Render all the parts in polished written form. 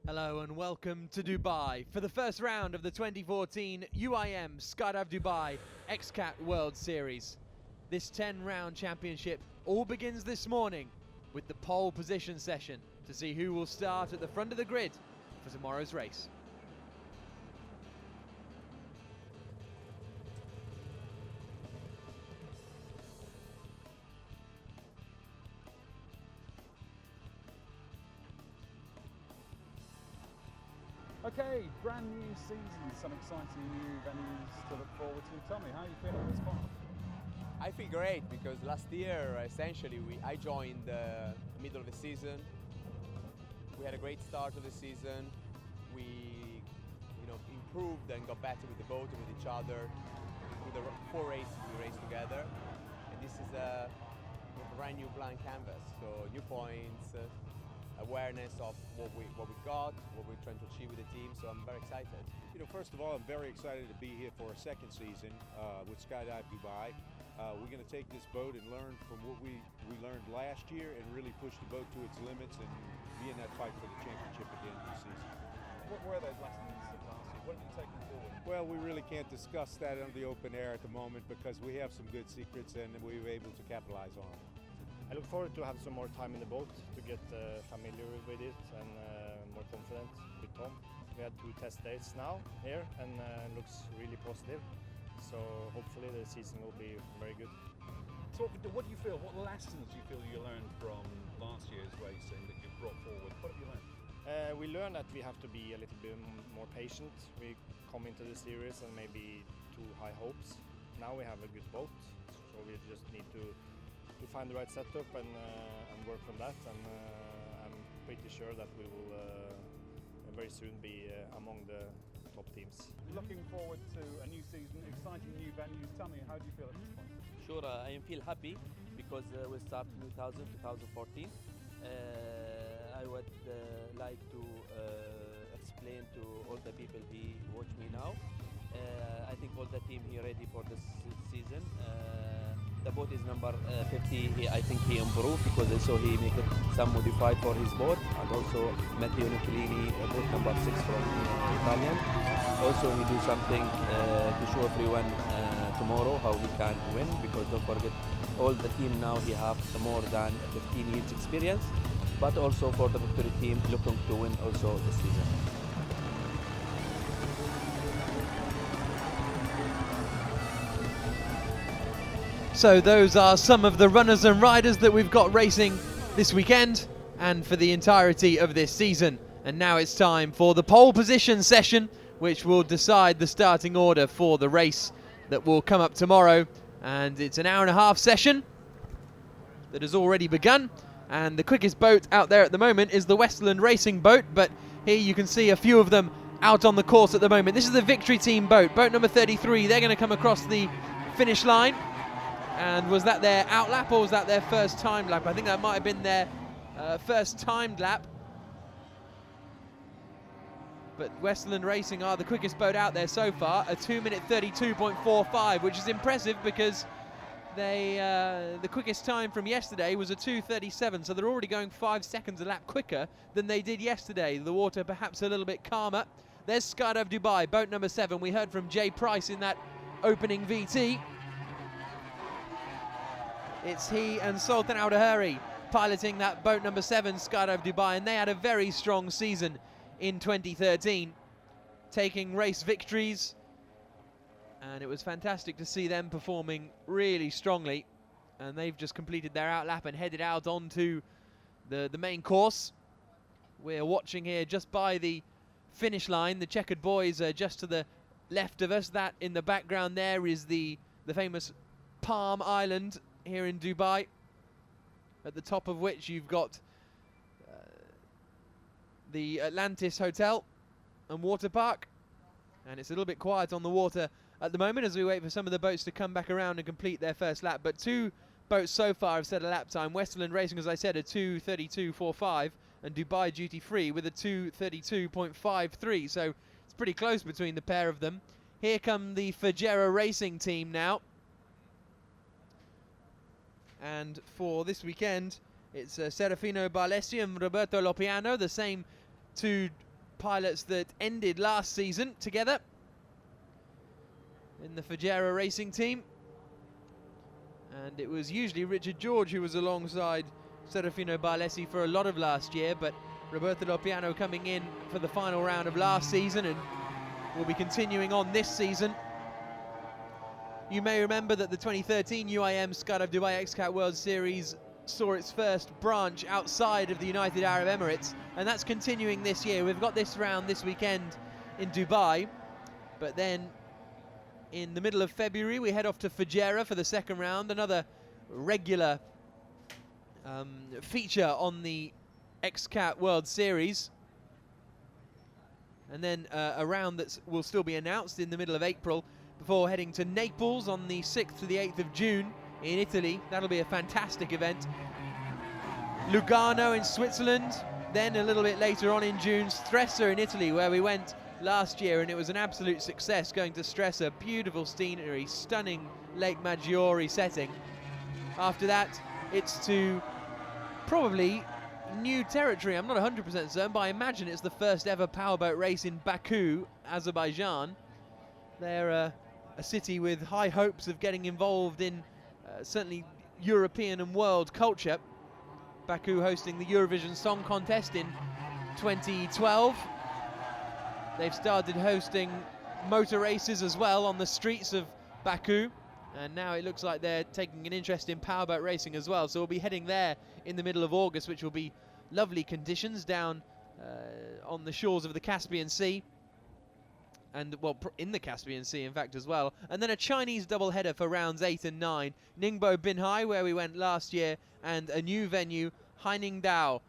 Hello and welcome to Dubai for the first round of the 2014 UIM Skydive Dubai XCat World Series. This 10-round championship all begins this morning with the pole position session to see who will start at the front of the grid for tomorrow's race. Okay, brand new season, some exciting new venues to look forward to. Tell me, how are you feeling at this point? I feel great because last year, essentially, I joined the middle of the season. We had a great start of the season. We, improved and got better with the boat and with each other. With the 4 races we raced together, and this is a brand new blank canvas. So new points. Awareness of what we got, what we're trying to achieve with the team, so I'm very excited. First of all, I'm very excited to be here for a second season with Skydive Dubai. We're going to take this boat and learn from what we learned last year and really push the boat to its limits and be in that fight for the championship at the end of the season. What were those lessons of last year? What have you taken forward? Well, we really can't discuss that on the open air at the moment because we have some good secrets and we were able to capitalize on them. I look forward to have some more time in the boat to get familiar with it and more confident with Tom. We had 2 test days now here and looks really positive. So hopefully the season will be very good. So what do you feel, what lessons do you feel you learned from last year's racing that you've brought forward? What have you learned? We learned that we have to be a little bit more patient. We come into the series and maybe too high hopes. Now we have a good boat, so we just need to find the right setup and work on that, and I'm pretty sure that we will very soon be among the top teams. Looking forward to a new season, exciting new venues. Tell me, how do you feel at this point? Sure, I feel happy because we start 2014. I would like to explain to all the people who watch me now. I think all the team here ready for this season. The boat is number 50. I think he improved because I saw he make it some modified for his boat, and also Matteo Nicolini, boat number 6 from Italian. Also he do something to show everyone tomorrow how he can win, because don't forget all the team now he have more than 15 years experience, but also for the victory team looking to win also this season. So those are some of the runners and riders that we've got racing this weekend and for the entirety of this season. And now it's time for the pole position session, which will decide the starting order for the race that will come up tomorrow. And it's an hour-and-a-half session that has already begun. And the quickest boat out there at the moment is the Westland Racing boat, but here you can see a few of them out on the course at the moment. This is the victory team boat, boat number 33. They're going to come across the finish line. And was that their outlap or was that their first time lap? I think that might have been their first timed lap. But Westland Racing are the quickest boat out there so far, a 2-minute 32.45, which is impressive because they the quickest time from yesterday was a 2:37, so they're already going 5 seconds a lap quicker than they did yesterday. The water perhaps a little bit calmer. There's Skydive Dubai, boat number 7. We heard from Jay Price in that opening VT. It's he and Sultan Al-Dahari piloting that boat number 7, Skydive Dubai, and they had a very strong season in 2013, taking race victories, and it was fantastic to see them performing really strongly. And they've just completed their outlap and headed out onto the main course. We're watching here just by the finish line. The checkered boys are just to the left of us. That in the background there is the famous Palm Island here in Dubai, at the top of which you've got the Atlantis Hotel and Water Park. And it's a little bit quiet on the water at the moment as we wait for some of the boats to come back around and complete their first lap. But 2 boats so far have set a lap time. Westland Racing, as I said, a 2:32.45, and Dubai Duty Free with a 2:32.53. So it's pretty close between the pair of them. Here come the Fajera Racing team now. And for this weekend, it's Serafino Barlesi and Roberto Lopiano, the same 2 pilots that ended last season together in the Fajera racing team. And it was usually Richard George who was alongside Serafino Barlesi for a lot of last year, but Roberto Lopiano coming in for the final round of last season and will be continuing on this season. You may remember that the 2013 UIM Skydive Dubai XCat World Series saw its first branch outside of the United Arab Emirates, and that's continuing this year. We've got this round this weekend in Dubai, but then in the middle of February we head off to Fujairah for the second round, another regular feature on the XCat World Series. And then a round that will still be announced in the middle of April before heading to Naples on the 6th to the 8th of June in Italy. That'll be a fantastic event. Lugano in Switzerland, then a little bit later on in June, Stresa in Italy, where we went last year, and it was an absolute success going to Stresa. Beautiful scenery, stunning Lake Maggiore setting. After that, it's to probably new territory. I'm not 100% certain, but I imagine it's the first ever powerboat race in Baku, Azerbaijan. They're a city with high hopes of getting involved in certainly European and world culture. Baku hosting the Eurovision Song Contest in 2012. They've started hosting motor races as well on the streets of Baku, and now it looks like they're taking an interest in powerboat racing as well. So we'll be heading there in the middle of August, which will be lovely conditions down on the shores of the Caspian Sea. And, well, in the Caspian Sea, in fact, as well. And then a Chinese double-header for rounds 8 and 9. Ningbo Binhai, where we went last year, and a new venue, Hainingdao,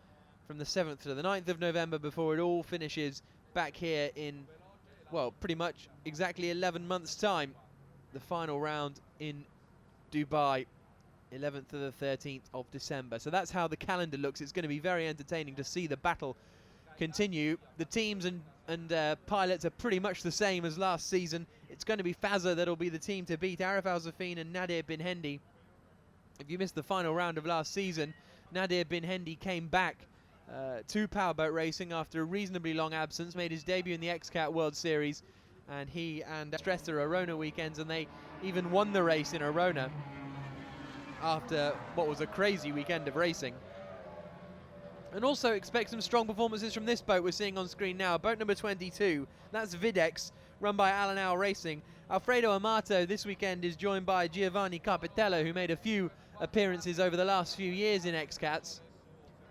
from the 7th to the 9th of November, before it all finishes back here in, well, pretty much exactly 11 months' time. The final round in Dubai, 11th to the 13th of December. So that's how the calendar looks. It's going to be very entertaining to see the battle continue. The teams and pilots are pretty much the same as last season. It's going to be Faza that'll be the team to beat, Arif Al-Zafin and Nadir Bin Hendi. If you missed the final round of last season, Nadir Bin Hendi came back to powerboat racing after a reasonably long absence, made his debut in the XCat World Series, and he and Stresa Arona weekends, and they even won the race in Arona after what was a crazy weekend of racing. And also expect some strong performances from this boat we're seeing on screen now. Boat number 22, that's Videx, run by Alan Al Racing. Alfredo Amato this weekend is joined by Giovanni Carpitello, who made a few appearances over the last few years in XCats.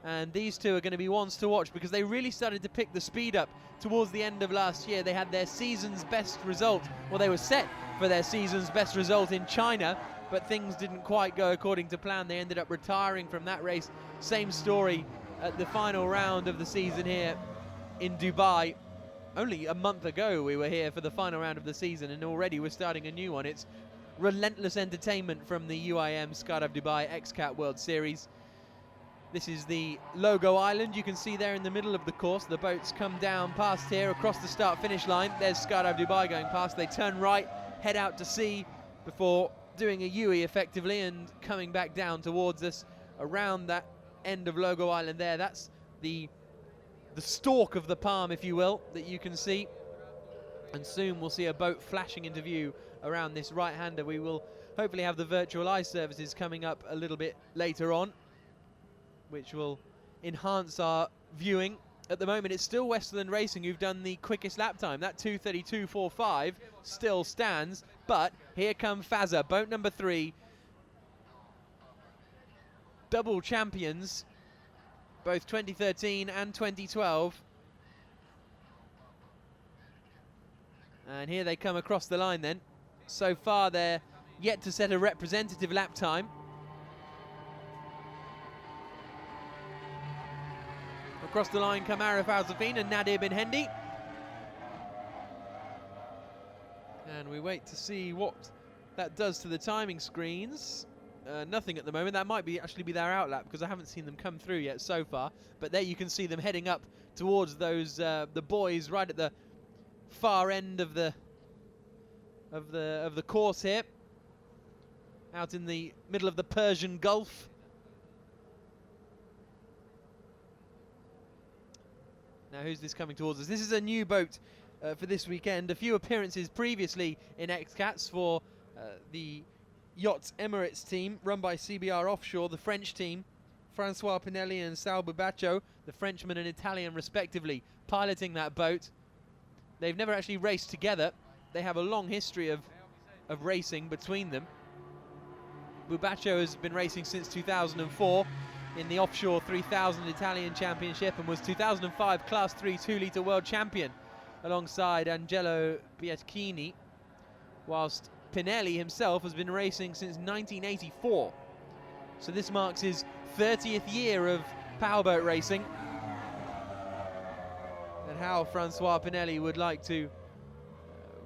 And these two are going to be ones to watch because they really started to pick the speed up towards the end of last year. They had their season's best result, well, they were set for their season's best result in China, but things didn't quite go according to plan. They ended up retiring from that race. Same story at the final round of the season here in Dubai. Only a month ago we were here for the final round of the season, and already we're starting a new one. It's relentless entertainment from the UIM Skydive Dubai XCat World Series. This is the logo island you can see there in the middle of the course. The boats come down past here across the start-finish line. There's Skydive Dubai going past. They turn right, head out to sea before doing a U.A.E. effectively and coming back down towards us around that end of Logo Island there. That's the stalk of the palm, if you will, that you can see. And soon we'll see a boat flashing into view around this right-hander. We will hopefully have the virtual eye services coming up a little bit later on, which will enhance our viewing. At the moment, it's still Westerland Racing who've done the quickest lap time. That 2:32.45 still stands, but here come Faza, boat number 3. Double champions, both 2013 and 2012. And here they come across the line then. So far, they're yet to set a representative lap time. Across the line come Arif Al-Zafin and Nadir Bin Hendi. And we wait to see what that does to the timing screens. Nothing at the moment. That might actually be their outlap because I haven't seen them come through yet so far. But there you can see them heading up towards those the boys right at the far end of the course here, out in the middle of the Persian Gulf. Now who's this coming towards us? This is a new boat for this weekend. A few appearances previously in XCats for the Yachts Emirates team, run by CBR Offshore, the French team. Francois Pinelli and Sal Bubaccio, the Frenchman and Italian respectively, piloting that boat. They've never actually raced together. They have a long history of racing between them. Bubaccio has been racing since 2004 in the Offshore 3000 Italian Championship and was 2005 Class 3 2-litre World Champion alongside Angelo Bianchini, whilst Pinelli himself has been racing since 1984. So this marks his 30th year of powerboat racing. And how Francois Pinelli would like to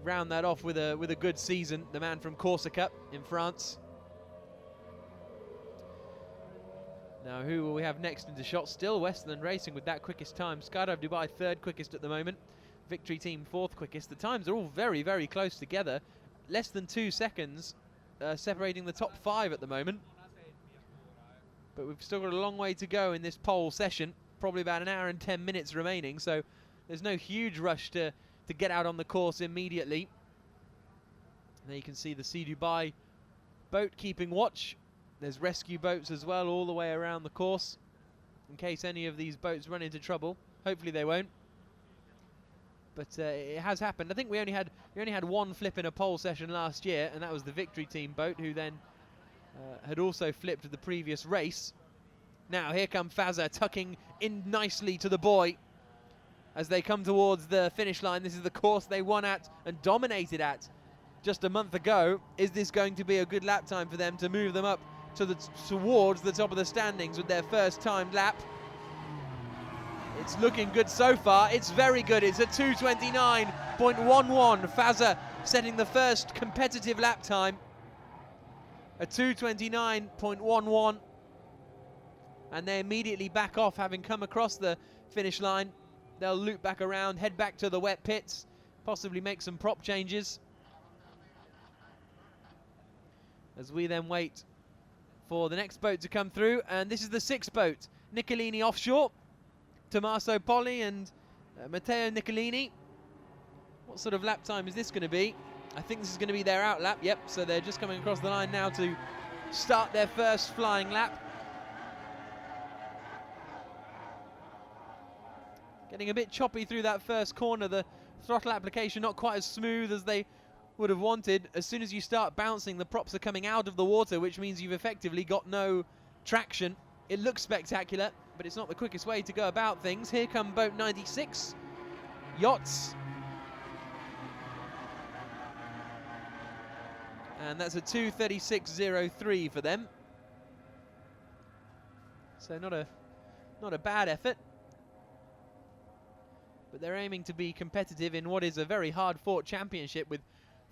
round that off with a good season, the man from Corsica in France. Now who will we have next into shot? Still Westland Racing with that quickest time. Skydive Dubai third quickest at the moment. Victory Team fourth quickest. The times are all very, very close together. Less than 2 seconds separating the top 5 at the moment. But we've still got a long way to go in this pole session. Probably about 1 hour and 10 minutes remaining. So there's no huge rush to get out on the course immediately. There you can see the Sea Dubai boat keeping watch. There's rescue boats as well all the way around the course in case any of these boats run into trouble. Hopefully they won't. But it has happened. I think we only had one flip in a pole session last year, and that was the Victory Team boat, who then had also flipped the previous race. Now here come Faza tucking in nicely to the buoy as they come towards the finish line. This is the course they won at and dominated at just a month ago. Is this going to be a good lap time for them to move them up towards the top of the standings with their first timed lap? It's looking good so far. It's very good. It's a 2:29.11. Faza setting the first competitive lap time. A 2:29.11. And they immediately back off, having come across the finish line. They'll loop back around, head back to the wet pits, possibly make some prop changes, as we then wait for the next boat to come through. And this is the 6th boat, Niccolini Offshore. Tommaso Polli and Matteo Niccolini. What sort of lap time is this going to be? I think this is going to be their out lap. Yep, so they're just coming across the line now to start their first flying lap. Getting a bit choppy through that first corner. The throttle application not quite as smooth as they would have wanted. As soon as you start bouncing, the props are coming out of the water, which means you've effectively got no traction. It looks spectacular, but it's not the quickest way to go about things. Here come boat 96, Yachts. And that's a 2:36.03 for them. So not a bad effort. But they're aiming to be competitive in what is a very hard-fought championship with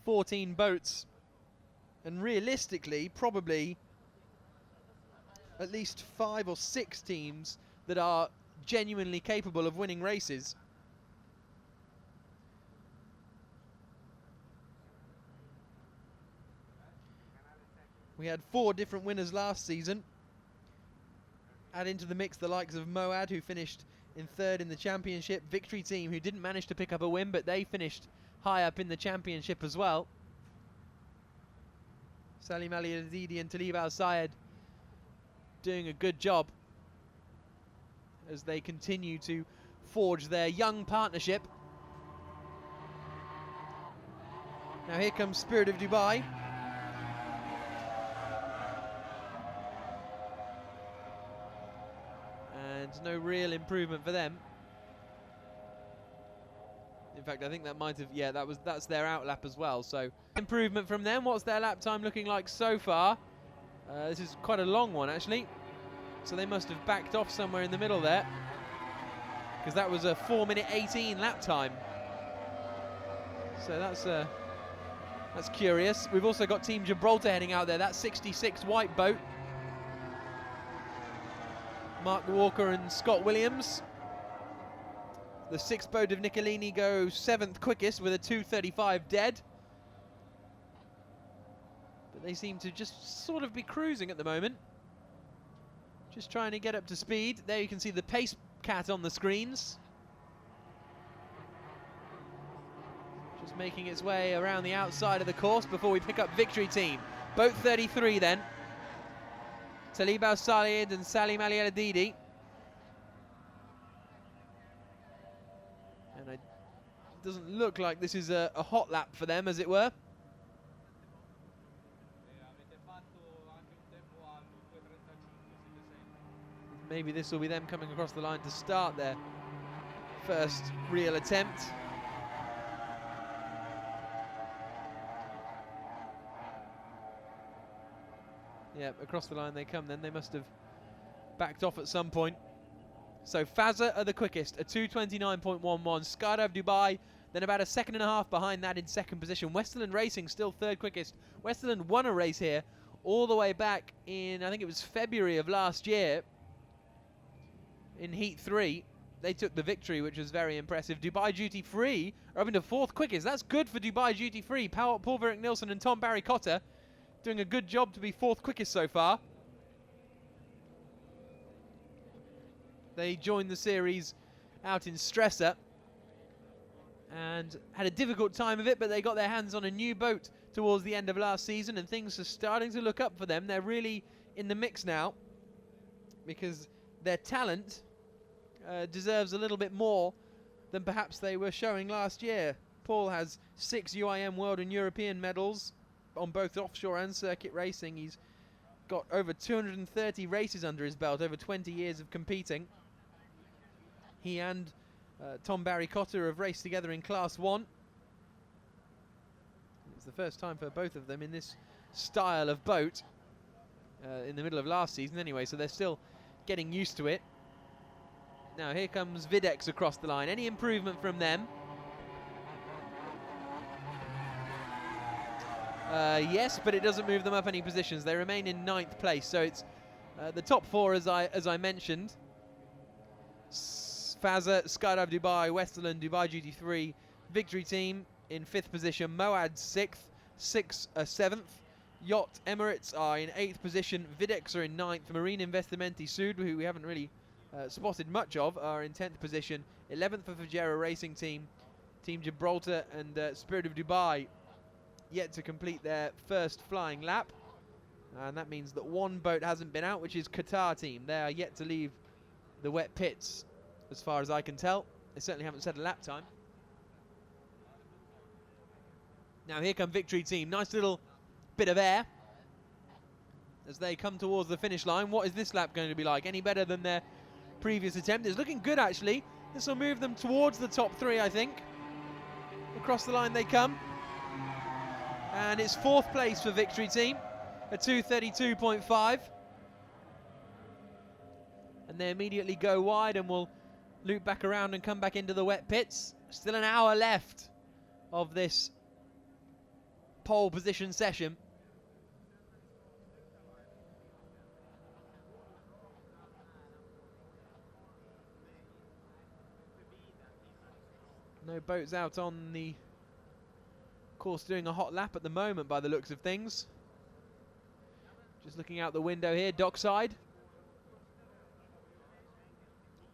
14 boats. And realistically, probably at least 5 or 6 teams that are genuinely capable of winning races. We had 4 different winners last season. Add into the mix the likes of Moad, who finished in 3rd in the championship. Victory Team, who didn't manage to pick up a win, but they finished high up in the championship as well. Salim Ali Azidi and Talib Al Sayed doing a good job as they continue to forge their young partnership. Now here comes Spirit of Dubai. And no real improvement for them. In fact, I think that might have, yeah, that's their out lap as well. So improvement from them. What's their lap time looking like so far? This is quite a long one, actually. So they must have backed off somewhere in the middle there, because that was a 4:18 lap time. So that's curious. We've also got Team Gibraltar heading out there. That 66 white boat. Mark Walker and Scott Williams. The 6th boat of Niccolini go 7th quickest with a 2:35 dead. But they seem to just sort of be cruising at the moment. Just trying to get up to speed. There you can see the pace cat on the screens. Just making its way around the outside of the course before we pick up Victory Team. Boat 33 then. Talib Al-Salid and Salim Ali Al-Adidi. And it doesn't look like this is a hot lap for them, as it were. Maybe this will be them coming across the line to start their first real attempt. Yeah, across the line they come then. They must have backed off at some point. So Faza are the quickest, a 2:29.11. Skydive Dubai, then about a second and a half behind that in second position. Westerland Racing still third quickest. Westerland won a race here all the way back in, I think it was February of last year. In Heat 3, they took the victory, which was very impressive. Dubai Duty Free are up into fourth quickest. That's good for Dubai Duty Free. Paul Verick Nilsson and Tom Barry Cotter doing a good job to be fourth quickest so far. They joined the series out in Stresa and had a difficult time of it, but they got their hands on a new boat towards the end of last season, and things are starting to look up for them. They're really in the mix now because their talent deserves a little bit more than perhaps they were showing last year. Paul has 6 UIM World and European medals on both offshore and circuit racing. He's got over 230 races under his belt, over 20 years of competing. He and Tom Barry Cotter have raced together in Class 1. It's the first time for both of them in this style of boat, in the middle of last season anyway, so they're still getting used to it. Now here comes Videx across the line. Any improvement from them? Yes, but it doesn't move them up any positions. They remain in 9th place, so it's the top 4 as I mentioned. Faza, Skydive Dubai, Westerland, Dubai Duty 3, Victory Team in 5th position, Moad 6th, 7th, Yacht Emirates are in 8th position, Videx are in 9th, Marine Investimenti Sud, who we haven't really spotted much of, are in 10th position, 11th for Fajera Racing Team, Team Gibraltar and Spirit of Dubai yet to complete their first flying lap, and that means that one boat hasn't been out, which is Qatar Team. They are yet to leave the wet pits as far as I can tell. They certainly haven't set a lap time. Now here come Victory Team. Nice little bit of air as they come towards the finish line. What is this lap going to be like? Any better than their previous attempt? It's looking good, actually. This will move them towards the top 3, I think. Across the line they come. And it's 4th place for Victory Team, a 2:32.5. And they immediately go wide and will loop back around and come back into the wet pits. Still an hour left of this pole position session. No boats out on the course doing a hot lap at the moment by the looks of things. Just looking out the window here, dockside.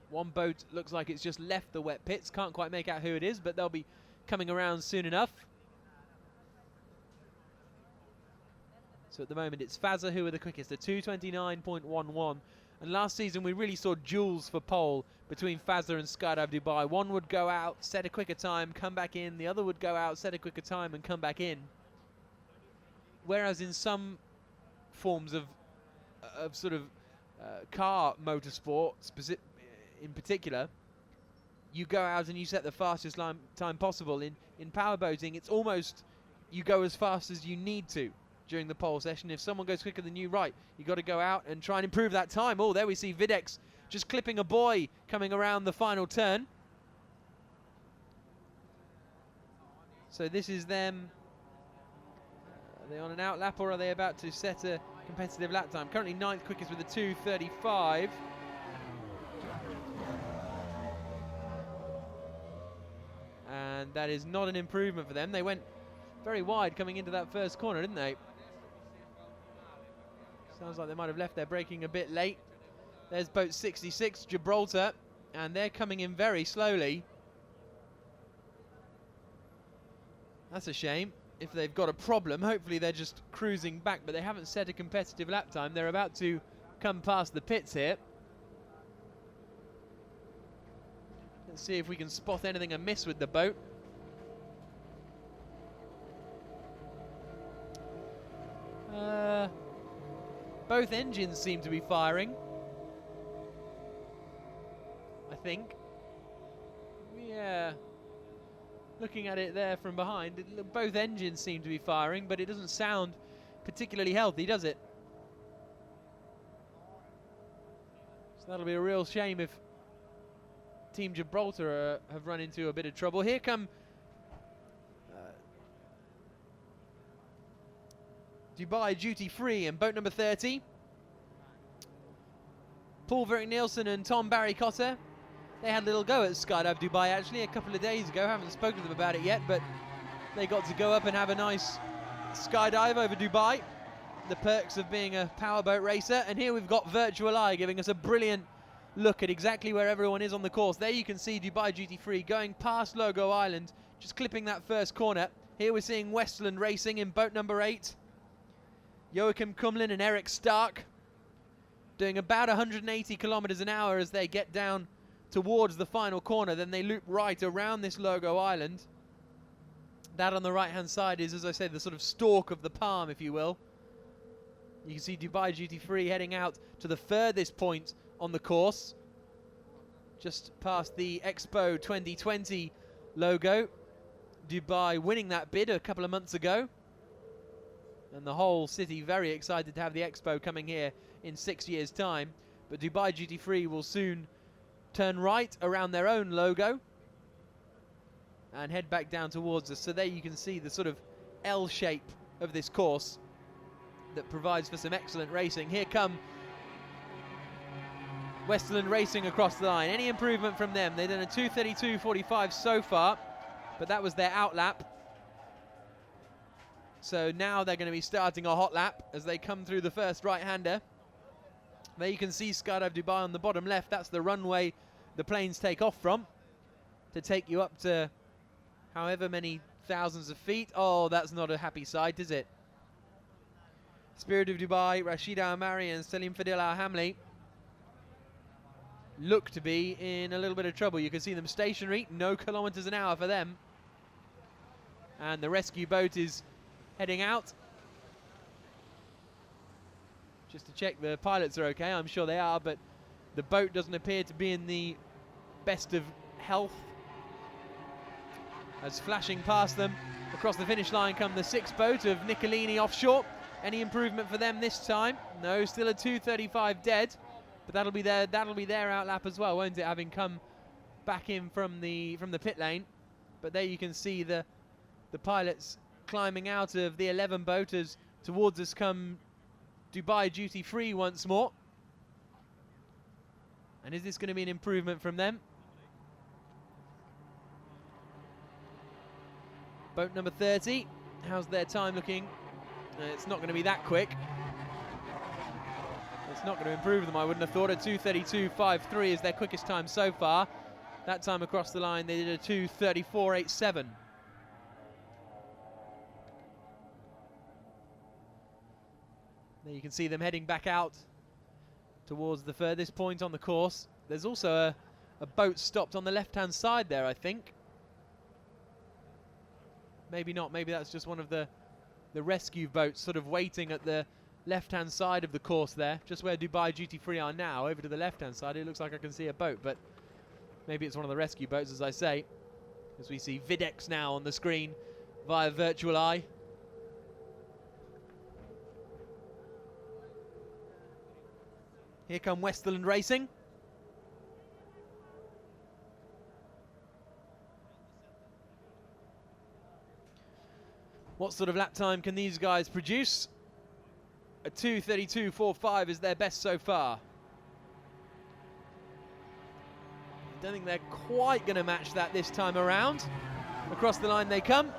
One boat looks like it's just left the wet pits. Can't quite make out who it is, but they'll be coming around soon enough. So at the moment it's Faza who are the quickest, a 2:29.11. And last season we really saw duels for pole between Faza and Skydive Dubai. One would go out, set a quicker time, come back in. The other would go out, set a quicker time and come back in. Whereas in some forms of sort of car motorsport, in particular, you go out and you set the fastest time possible. In powerboating, it's almost you go as fast as you need to during the pole session. If someone goes quicker than you, right, you got to go out and try and improve that time. Oh, there we see Videx just clipping a buoy coming around the final turn. So this is them. Are they on an out lap or are they about to set a competitive lap time? Currently 9th quickest with a 2:35. And that is not an improvement for them. They went very wide coming into that first corner, didn't they? Sounds like they might have left their braking a bit late. There's boat 66, Gibraltar, and they're coming in very slowly. That's a shame. If they've got a problem, hopefully they're just cruising back, but they haven't set a competitive lap time. They're about to come past the pits here. Let's see if we can spot anything amiss with the boat. Both engines seem to be firing, I think. Yeah. Looking at it there from behind, both engines seem to be firing, but it doesn't sound particularly healthy, does it? So that'll be a real shame if Team Gibraltar have run into a bit of trouble. Here come Dubai Duty Free and boat number 30. Paul Verrick-Nielsen and Tom Barry-Cotter. They had a little go at Skydive Dubai actually a couple of days ago. Haven't spoken to them about it yet, but they got to go up and have a nice skydive over Dubai. The perks of being a powerboat racer. And here we've got Virtual Eye giving us a brilliant look at exactly where everyone is on the course. There you can see Dubai Duty Free going past Logo Island, just clipping that first corner. Here we're seeing Westland Racing in boat number 8. Joachim Kumlin and Eric Stark doing about 180 kilometers an hour as they get down towards the final corner. Then they loop right around this Logo Island. That on the right hand side is, as I said, the sort of stalk of the palm, if you will. You can see Dubai Duty Free heading out to the furthest point on the course, just past the Expo 2020 logo. Dubai winning that bid a couple of months ago, and the whole city very excited to have the Expo coming here in 6 years' time. But Dubai Duty Free will soon turn right around their own logo and head back down towards us. So there you can see the sort of L shape of this course that provides for some excellent racing. Here come Westland Racing across the line. Any improvement from them? They've done a 2:32.45 so far, but that was their out lap. So now they're going to be starting a hot lap as they come through the first right-hander. There you can see Skydive Dubai on the bottom left. That's the runway the planes take off from to take you up to however many thousands of feet. Oh, that's not a happy sight, is it? Spirit of Dubai, Rashid Al-Amari and Salim Fadil Al-Hamli look to be in a little bit of trouble. You can see them stationary, no kilometers an hour for them. And the rescue boat is heading out just to check the pilots are okay. I'm sure they are, but the boat doesn't appear to be in the best of health. As flashing past them across the finish line come the 6th boat of Nicolini offshore. Any improvement for them this time? No, still a 2:35 dead, but that'll be their out lap as well, won't it? Having come back in from the pit lane. But there you can see the pilots climbing out of the 11 boat as towards us come Dubai Duty Free once more. And is this going to be an improvement from them? Boat number 30, how's their time looking? It's not going to be that quick. It's not going to improve them, I wouldn't have thought. A 2:32.53 is their quickest time so far. That time across the line they did a 2:34.87. There you can see them heading back out towards the furthest point on the course. There's also a boat stopped on the left-hand side there, I think. Maybe not, maybe that's just one of the rescue boats sort of waiting at the left-hand side of the course there, just where Dubai Duty Free are now. Over to the left-hand side, it looks like I can see a boat, but maybe it's one of the rescue boats, as I say, as we see Videx now on the screen via Virtual Eye. Here come Westland Racing. What sort of lap time can these guys produce? A 2:32.45 is their best so far. I don't think they're quite going to match that this time around. Across the line they come.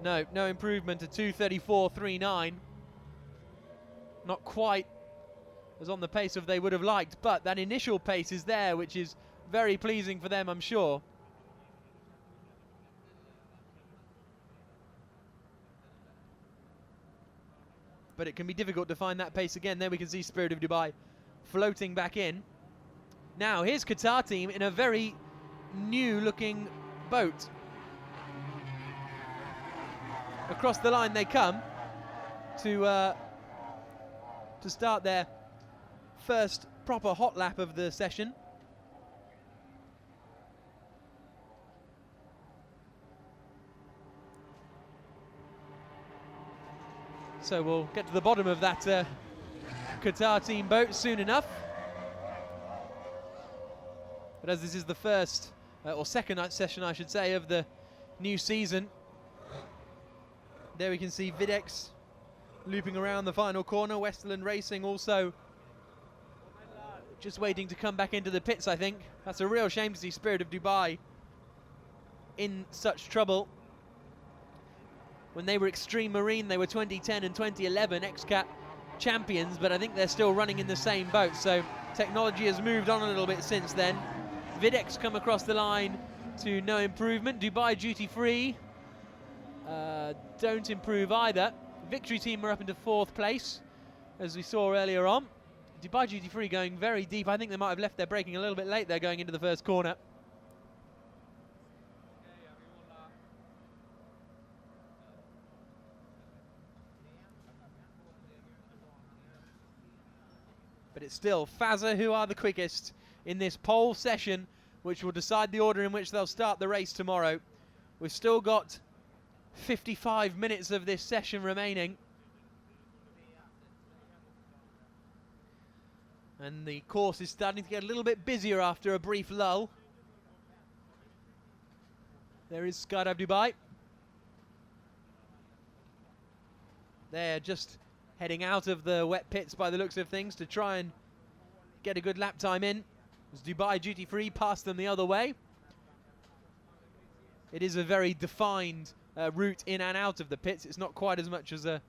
No improvement to 2:34.39. Not quite as on the pace of they would have liked, but that initial pace is there, which is very pleasing for them, I'm sure. but it can be difficult to find that pace again. There we can see Spirit of Dubai floating back in. Now here's Qatar team in a very new looking boat. Across the line they come to start their first proper hot lap of the session. So we'll get to the bottom of that Qatar team boat soon enough. But as this is the first, or second session I should say, of the new season, there we can see Videx looping around the final corner. Westerland Racing also just waiting to come back into the pits, I think. That's a real shame to see Spirit of Dubai in such trouble. When they were Extreme Marine, they were 2010 and 2011 XCat champions, but I think they're still running in the same boat, so technology has moved on a little bit since then. Videx come across the line to no improvement. Dubai Duty Free don't improve either. Victory Team are up into 4th place, as we saw earlier on. Dubai Duty Free going very deep. I think they might have left their braking a little bit late there going into the first corner. But it's still Faza who are the quickest in this pole session, which will decide the order in which they'll start the race tomorrow. We've still got 55 minutes of this session remaining. And the course is starting to get a little bit busier after a brief lull. There is Skydive Dubai. They're just heading out of the wet pits by the looks of things to try and get a good lap time in. As Dubai Duty Free passed them the other way. It is a very defined route in and out of the pits. It's not quite as much as a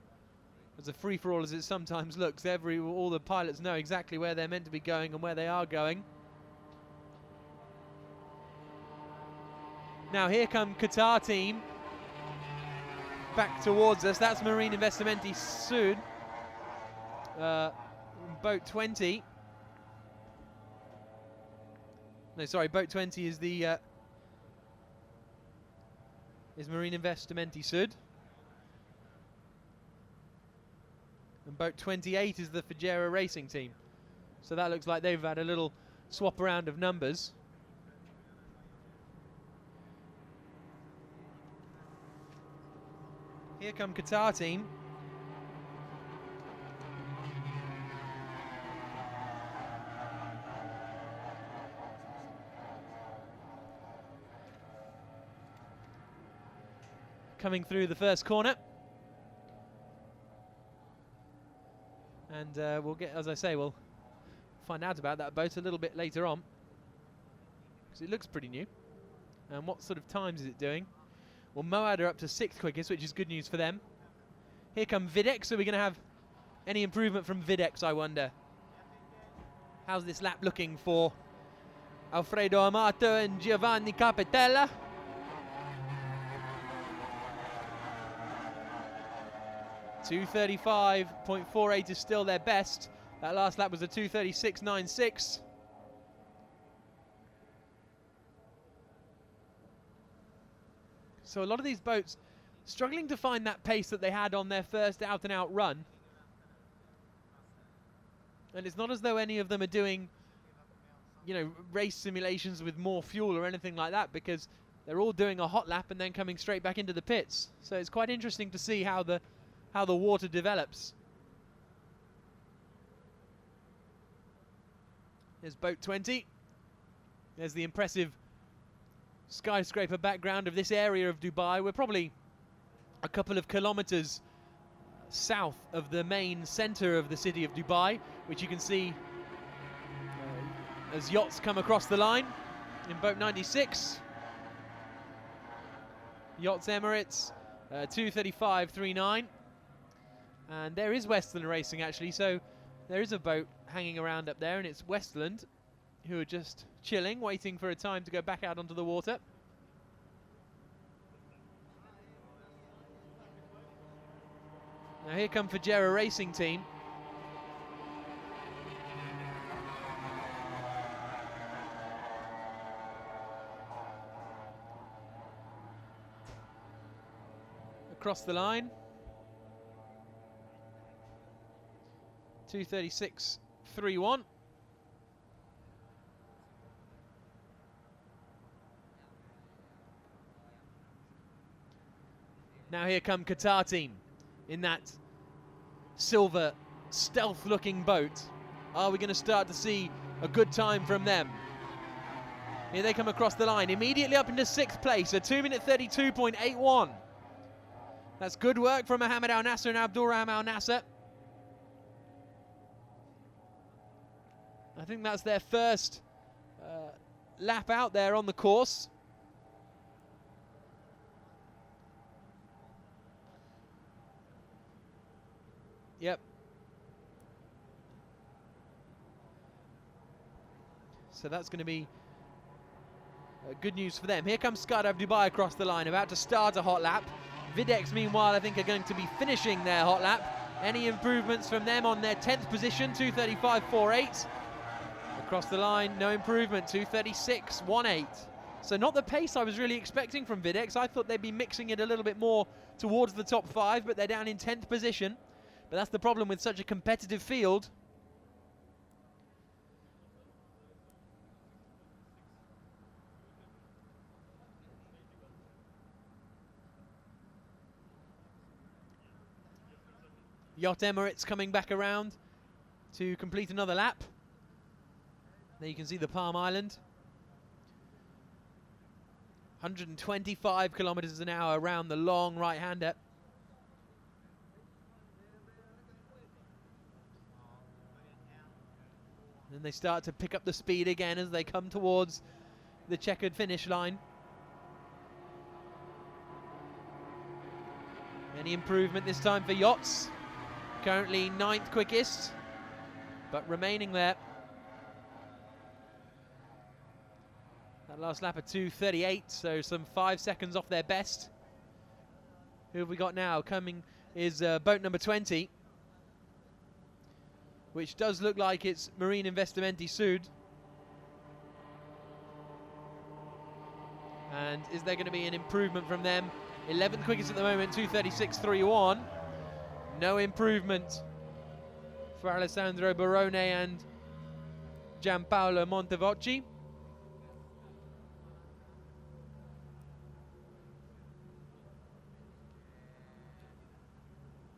free-for-all as it sometimes looks. All the pilots know exactly where they're meant to be going and where they are going. Now here come Qatar team back towards us. That's Marine Investimenti Sud, boat 20. No, sorry, boat 20 is the is Marine Investimenti Sud, and boat 28 is the Fajera Racing team. So that looks like they've had a little swap around of numbers. Here come Qatar team. Coming through the first corner. And we'll get, as I say, we'll find out about that boat a little bit later on, because it looks pretty new. And what sort of times is it doing? Well, Moad are up to 6th quickest, which is good news for them. Here come Videx. Are we going to have any improvement from Videx, I wonder? How's this lap looking for Alfredo Amato and Giovanni Capitella? .235.48 is still their best. That last lap was a 236.96. So a lot of these boats struggling to find that pace that they had on their first out-and-out run. And it's not as though any of them are doing, you know, race simulations with more fuel or anything like that, because they're all doing a hot lap and then coming straight back into the pits. So it's quite interesting to see how the water develops. There's boat 20. There's the impressive skyscraper background of this area of Dubai. We're probably a couple of kilometers south of the main center of the city of Dubai, which you can see as yachts come across the line in boat 96. Yachts Emirates 235.39. And there is Westerland Racing actually, so there is a boat hanging around up there, and it's Westerland who are just chilling, waiting for a time to go back out onto the water. Now here come Fajera Racing Team. Across the line. 2:36.31. Now here come Qatar Team in that silver stealth looking boat. Are we going to start to see a good time from them? Here they come across the line, immediately up into 6th place, a 2:32.81. That's good work from Mohamed Al Nasser and Abdulrahman Al Nasser. I think that's their first lap out there on the course. Yep. So that's going to be good news for them. Here comes Skydive Dubai across the line, about to start a hot lap. Videx, meanwhile, I think are going to be finishing their hot lap. Any improvements from them on their 10th position, 2:35.48. Across the line, no improvement, 2:36.18. So not the pace I was really expecting from Videx. I thought they'd be mixing it a little bit more towards the top 5, but they're down in 10th position. But that's the problem with such a competitive field. Yacht Emirates coming back around to complete another lap. There you can see the Palm Island. 125 kilometers an hour around the long right-hander. Then they start to pick up the speed again as they come towards the checkered finish line. Any improvement this time for Yachts? Currently 9th quickest, but remaining there. That last lap at 2:38, so some 5 seconds off their best. Who have we got now? Coming is boat number 20, which does look like it's Marine Investimenti Sud. And is there going to be an improvement from them? 11th quickest at the moment, 2:36.31. No improvement for Alessandro Barone and Gianpaolo Montevocchi.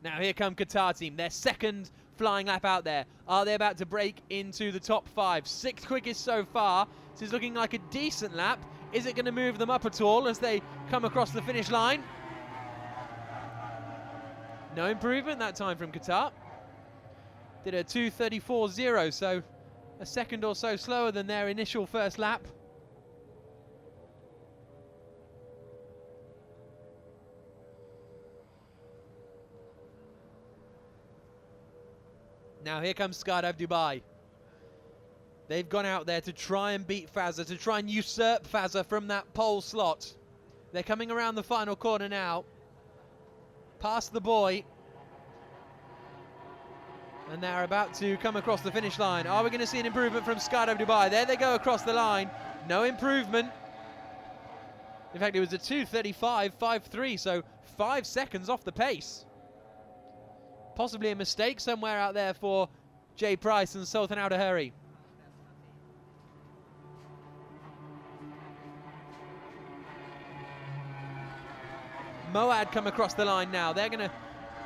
Now here come Qatar Team, their second flying lap out there. Are they about to break into the top 5? 6th quickest so far. This is looking like a decent lap. Is it going to move them up at all as they come across the finish line? No improvement that time from Qatar. Did a 2:34.0, so a second or so slower than their initial first lap. Now here comes Skydive Dubai. They've gone out there to try and beat Faza, to try and usurp Faza from that pole slot. They're coming around the final corner now. Past the boy. And they're about to come across the finish line. Are we going to see an improvement from Skydive Dubai? There they go across the line. No improvement. In fact, it was a 2:35.53, so 5 seconds off the pace. Possibly a mistake somewhere out there for Jay Price and Sultan Al Daheri. Moad come across the line now. They're going to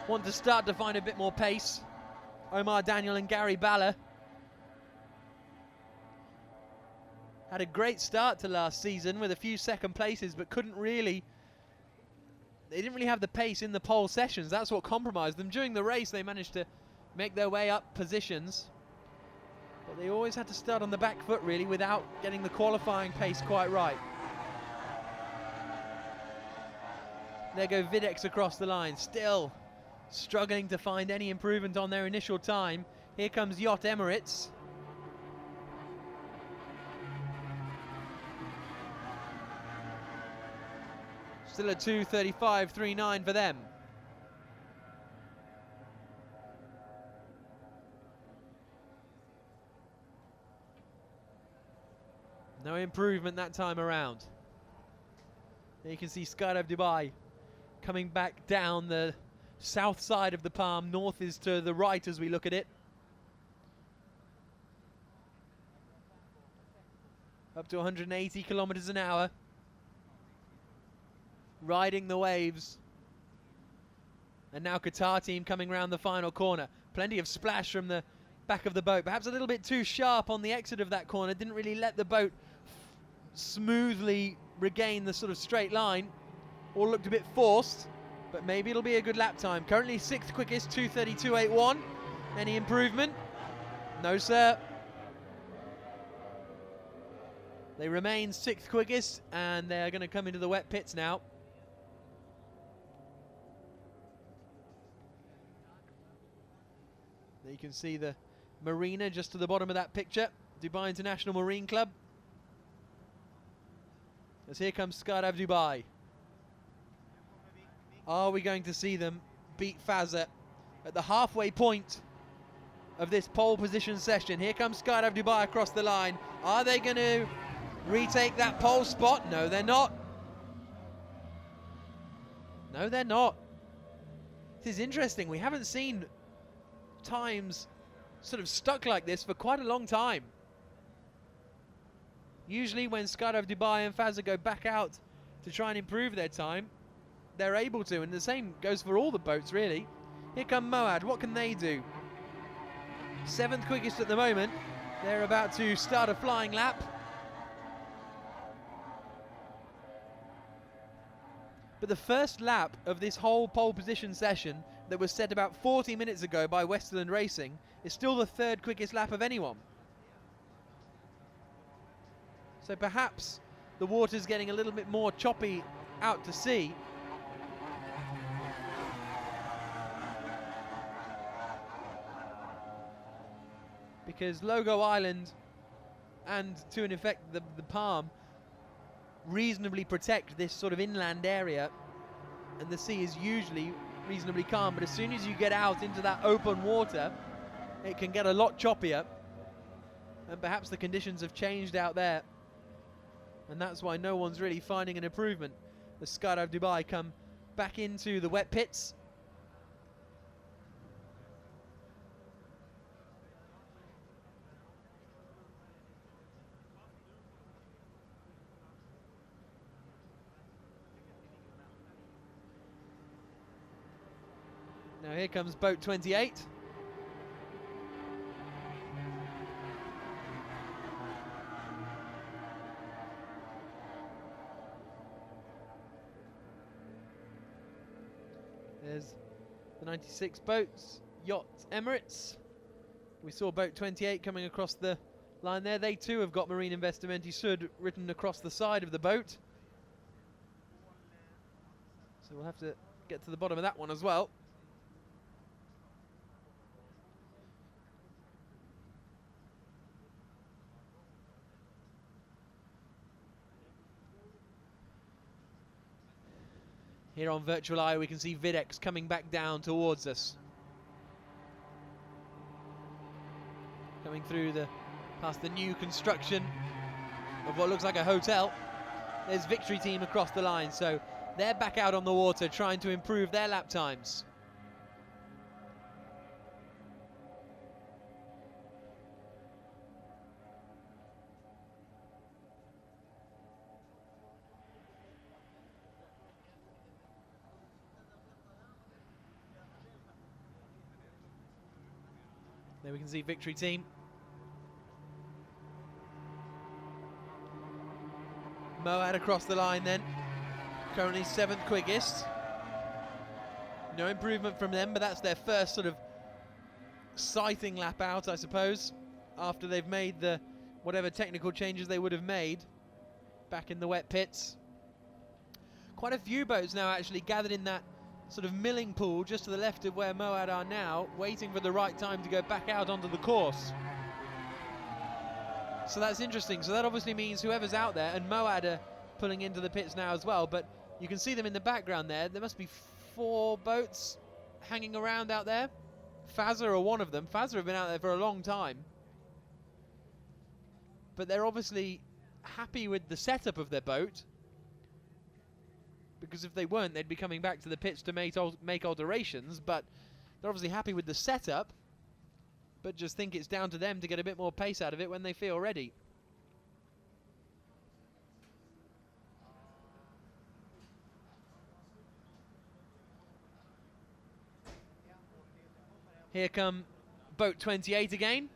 want to start to find a bit more pace. Omar Daniel and Gary Balla had a great start to last season with a few second places, but they didn't really have the pace in the pole sessions. That's what compromised them. During the race, they managed to make their way up positions, but they always had to start on the back foot, really, without getting the qualifying pace quite right. There go Videx across the line, still struggling to find any improvement on their initial time. Here comes Yacht Emirates. Still a 2:35.39 for them. No improvement that time around. There you can see Skydive Dubai coming back down the south side of the palm. North is to the right as we look at it. Up to 180 kilometers an hour. Riding the waves. And now Qatar team coming round the final corner. Plenty of splash from the back of the boat. Perhaps a little bit too sharp on the exit of that corner. Didn't really let the boat smoothly regain the sort of straight line. All looked a bit forced, but maybe it'll be a good lap time. Currently 6th quickest, 2:32.81. Any improvement? No, sir. They remain 6th quickest, and they're going to come into the wet pits now. There you can see the marina just to the bottom of that picture. Dubai International Marine Club. As here comes Skydive Dubai. Are we going to see them beat Faza at the halfway point of this pole position session? Here comes Skydive Dubai across the line. Are they going to retake that pole spot? No, they're not. No, they're not. This is interesting. We haven't seen times sort of stuck like this for quite a long time. Usually when Skydive Dubai and Faza go back out to try and improve their time, they're able to, and the same goes for all the boats really. Here come Moad. What can they do? 7th quickest at the moment. They're about to start a flying lap. But the first lap of this whole pole position session that was set about 40 minutes ago by Westerland Racing is still the 3rd quickest lap of anyone. So perhaps the water's getting a little bit more choppy out to sea. Because Logo Island and to an effect the Palm reasonably protect this sort of inland area, and the sea is usually reasonably calm, but as soon as you get out into that open water it can get a lot choppier, and perhaps the conditions have changed out there, and that's why no one's really finding an improvement. The Skydive Dubai come back into the wet pits. Now here comes boat 28. There's the 96 boats, Yacht Emirates. We saw boat 28 coming across the line there. They too have got Marine Investimenti Sud written across the side of the boat. So we'll have to get to the bottom of that one as well. Here on Virtual Eye we can see Videx coming back down towards us. Coming through past the new construction of what looks like a hotel. There's Victory Team across the line, so they're back out on the water trying to improve their lap times. There we can see Victory Team. Moad across the line then. Currently 7th quickest. No improvement from them, but that's their first sort of sighting lap out, I suppose, after they've made the whatever technical changes they would have made back in the wet pits. Quite a few boats now actually gathered in that sort of milling pool just to the left of where Moad are now, waiting for the right time to go back out onto the course. So that's interesting. So that obviously means whoever's out there, and Moad are pulling into the pits now as well, but you can see them in the background there. There must be 4 boats hanging around out there. Faza are one of them. Faza have been out there for a long time. But they're obviously happy with the setup of their boat, because if they weren't, they'd be coming back to the pits to make alterations, but they're obviously happy with the setup, but just think it's down to them to get a bit more pace out of it when they feel ready. Here come boat 28 again,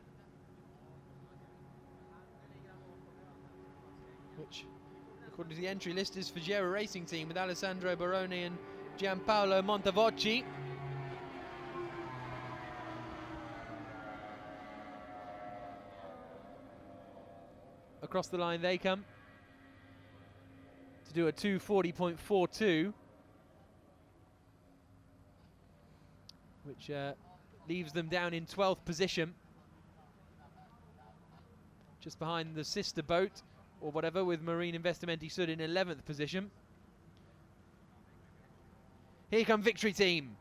which, according to the entry list, is Faza Racing Team with Alessandro Baroni and Gianpaolo Montavocci. Across the line they come to do a 240.42, which leaves them down in 12th position, just behind the sister boat or whatever, with Marine Investimenti Sud in 11th position. Here come Victory Team,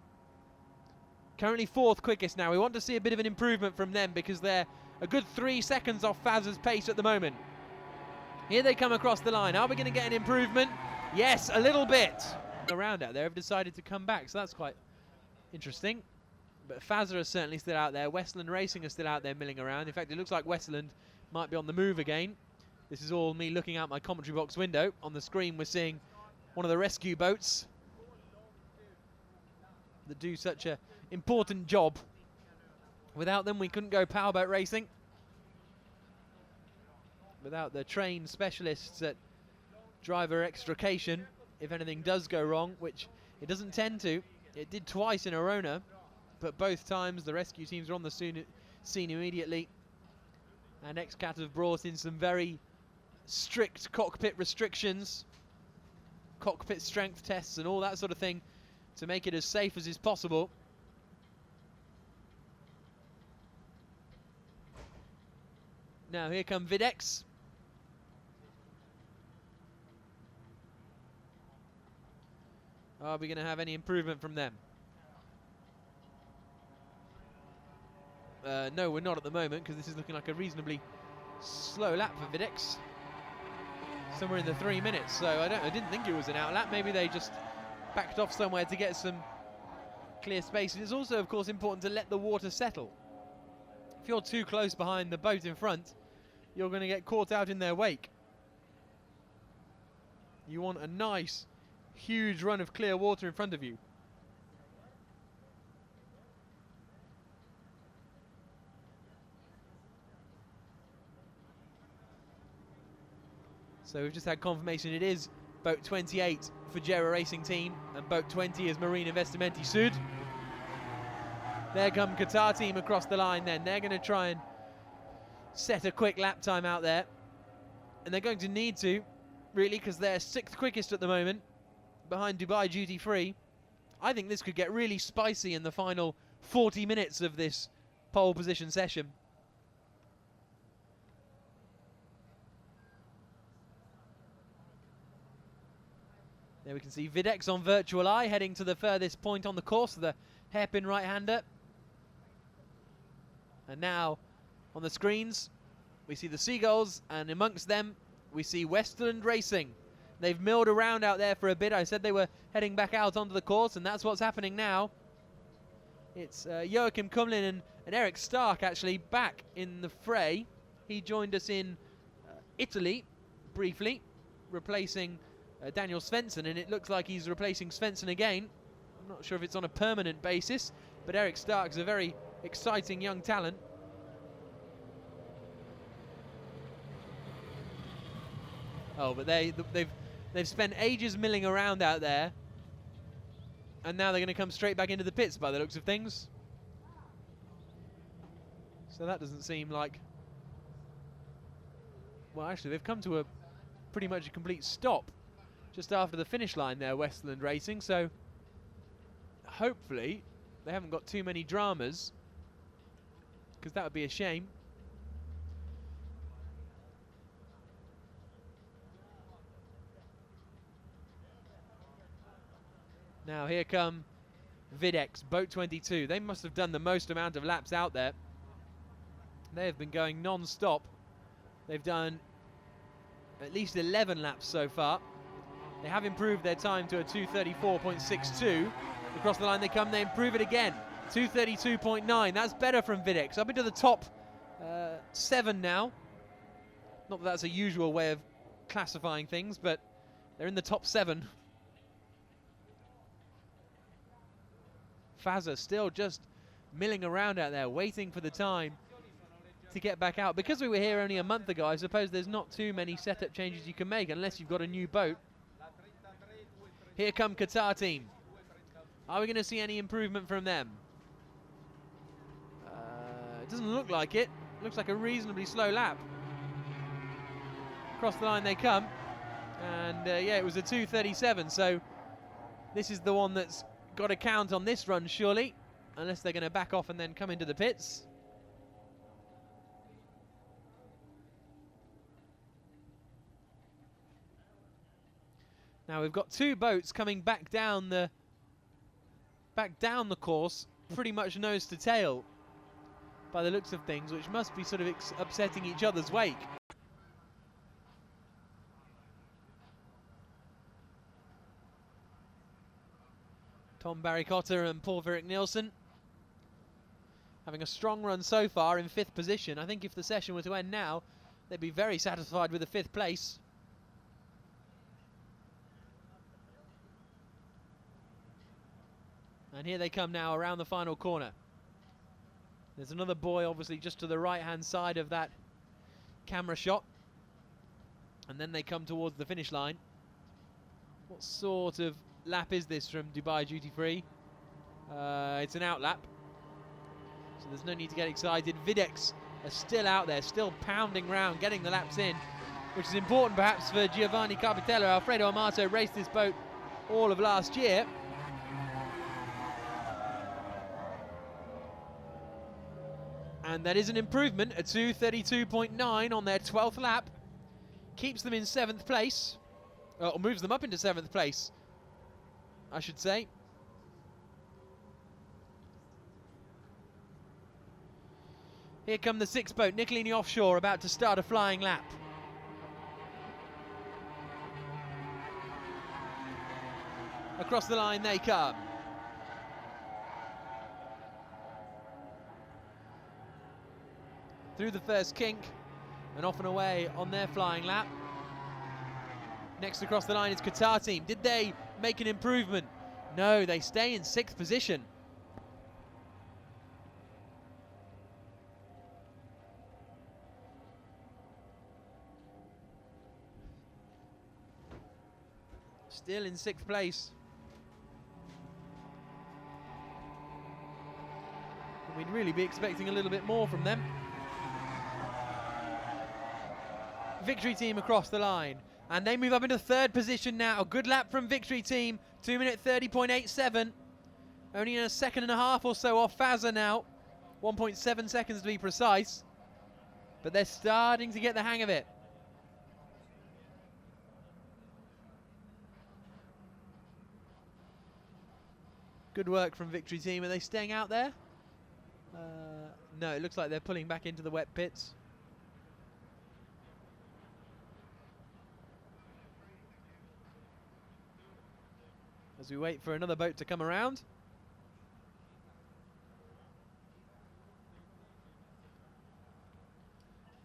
currently 4th quickest now. We want to see a bit of an improvement from them because they're a good 3 seconds off Faza's pace at the moment. Here they come across the line. Are we going to get an improvement? Yes, a little bit. Around out there have decided to come back, so that's quite interesting. But Faza is certainly still out there. Westland Racing is still out there milling around. In fact, it looks like Westland might be on the move again. This is all me looking out my commentary box window. On the screen we're seeing one of the rescue boats that do such an important job. Without them we couldn't go powerboat racing. Without the trained specialists at driver extrication, if anything does go wrong, which it doesn't tend to. It did twice in Arona, but both times the rescue teams were on the scene immediately. And XCat have brought in some very strict cockpit restrictions, cockpit strength tests and all that sort of thing to make it as safe as is possible. Now here come Videx. Are we going to have any improvement from them? No, we're not at the moment, because this is looking like a reasonably slow lap for Videx. Somewhere in the 3 minutes, so I didn't think it was an out lap. Maybe they just backed off somewhere to get some clear space. And it's also, of course, important to let the water settle. If you're too close behind the boat in front, you're going to get caught out in their wake. You want a nice, huge run of clear water in front of you. So we've just had confirmation it is boat 28 for Faza Racing Team, and boat 20 is Marine Investimenti Sud. There come Qatar Team across the line then. They're going to try and set a quick lap time out there. And they're going to need to, really, because they're 6th quickest at the moment, behind Dubai Duty Free. I think this could get really spicy in the final 40 minutes of this pole position session. There we can see Videx on Virtual Eye heading to the furthest point on the course, the hairpin right-hander. And now on the screens we see the Seagulls, and amongst them we see Westland Racing. They've milled around out there for a bit. I said they were heading back out onto the course, and that's what's happening now. It's Joachim Kumlin and Eric Stark actually back in the fray. He joined us in Italy briefly, replacing Daniel Svensson, and it looks like he's replacing Svensson again. I'm not sure if it's on a permanent basis, but Eric Stark's a very exciting young talent. Oh, but they've spent ages milling around out there, and now they're going to come straight back into the pits by the looks of things. So that doesn't seem like... Well, actually, they've come to a pretty much a complete stop just after the finish line there, Westland Racing, so hopefully they haven't got too many dramas, because that would be a shame. Now here come Videx, boat 22. They must have done the most amount of laps out there. They have been going non-stop. They've done at least 11 laps so far. They have improved their time to a 2:34.62. Across the line they come, they improve it again. 2:32.9, that's better from Videx. Up into the top 7 now. Not that that's a usual way of classifying things, but they're in the top 7. Faza still just milling around out there, waiting for the time to get back out. Because we were here only a month ago, I suppose there's not too many setup changes you can make unless you've got a new boat. Here come Qatar team. Are we going to see any improvement from them? It doesn't look like it. Looks like a reasonably slow lap. Across the line they come. And yeah, it was a 2:37, so this is the one that's got to count on this run, surely. Unless they're going to back off and then come into the pits. Now we've got 2 boats coming back down the course, pretty much nose to tail, by the looks of things, which must be sort of upsetting each other's wake. Tom Barry-Cotter and Paul Virik Nielsen having a strong run so far in 5th position. I think if the session were to end now, they'd be very satisfied with the 5th place. And here they come now around the final corner. There's another buoy obviously just to the right hand side of that camera shot. And then they come towards the finish line. What sort of lap is this from Dubai Duty Free? It's an out lap. So there's no need to get excited. Videx are still out there, still pounding round, getting the laps in, which is important perhaps for Giovanni Carpitello. Alfredo Amato raced this boat all of last year. And that is an improvement, a 2:32.9 on their 12th lap. Keeps them in 7th place, or moves them up into 7th place, I should say. Here come the 6th boat, Niccolini Offshore, about to start a flying lap. Across the line they come. Through the first kink and off and away on their flying lap. Next across the line is Qatar team. Did they make an improvement? No, they stay in 6th position. Still in 6th place. And we'd really be expecting a little bit more from them. Victory team across the line, and they move up into 3rd position now. A good lap from Victory team, 2:30.87. Only in a second and a half or so off Faza now, 1.7 seconds to be precise, but they're starting to get the hang of it. Good work from Victory team. Are they staying out there? No, it looks like they're pulling back into the wet pits. As we wait for another boat to come around.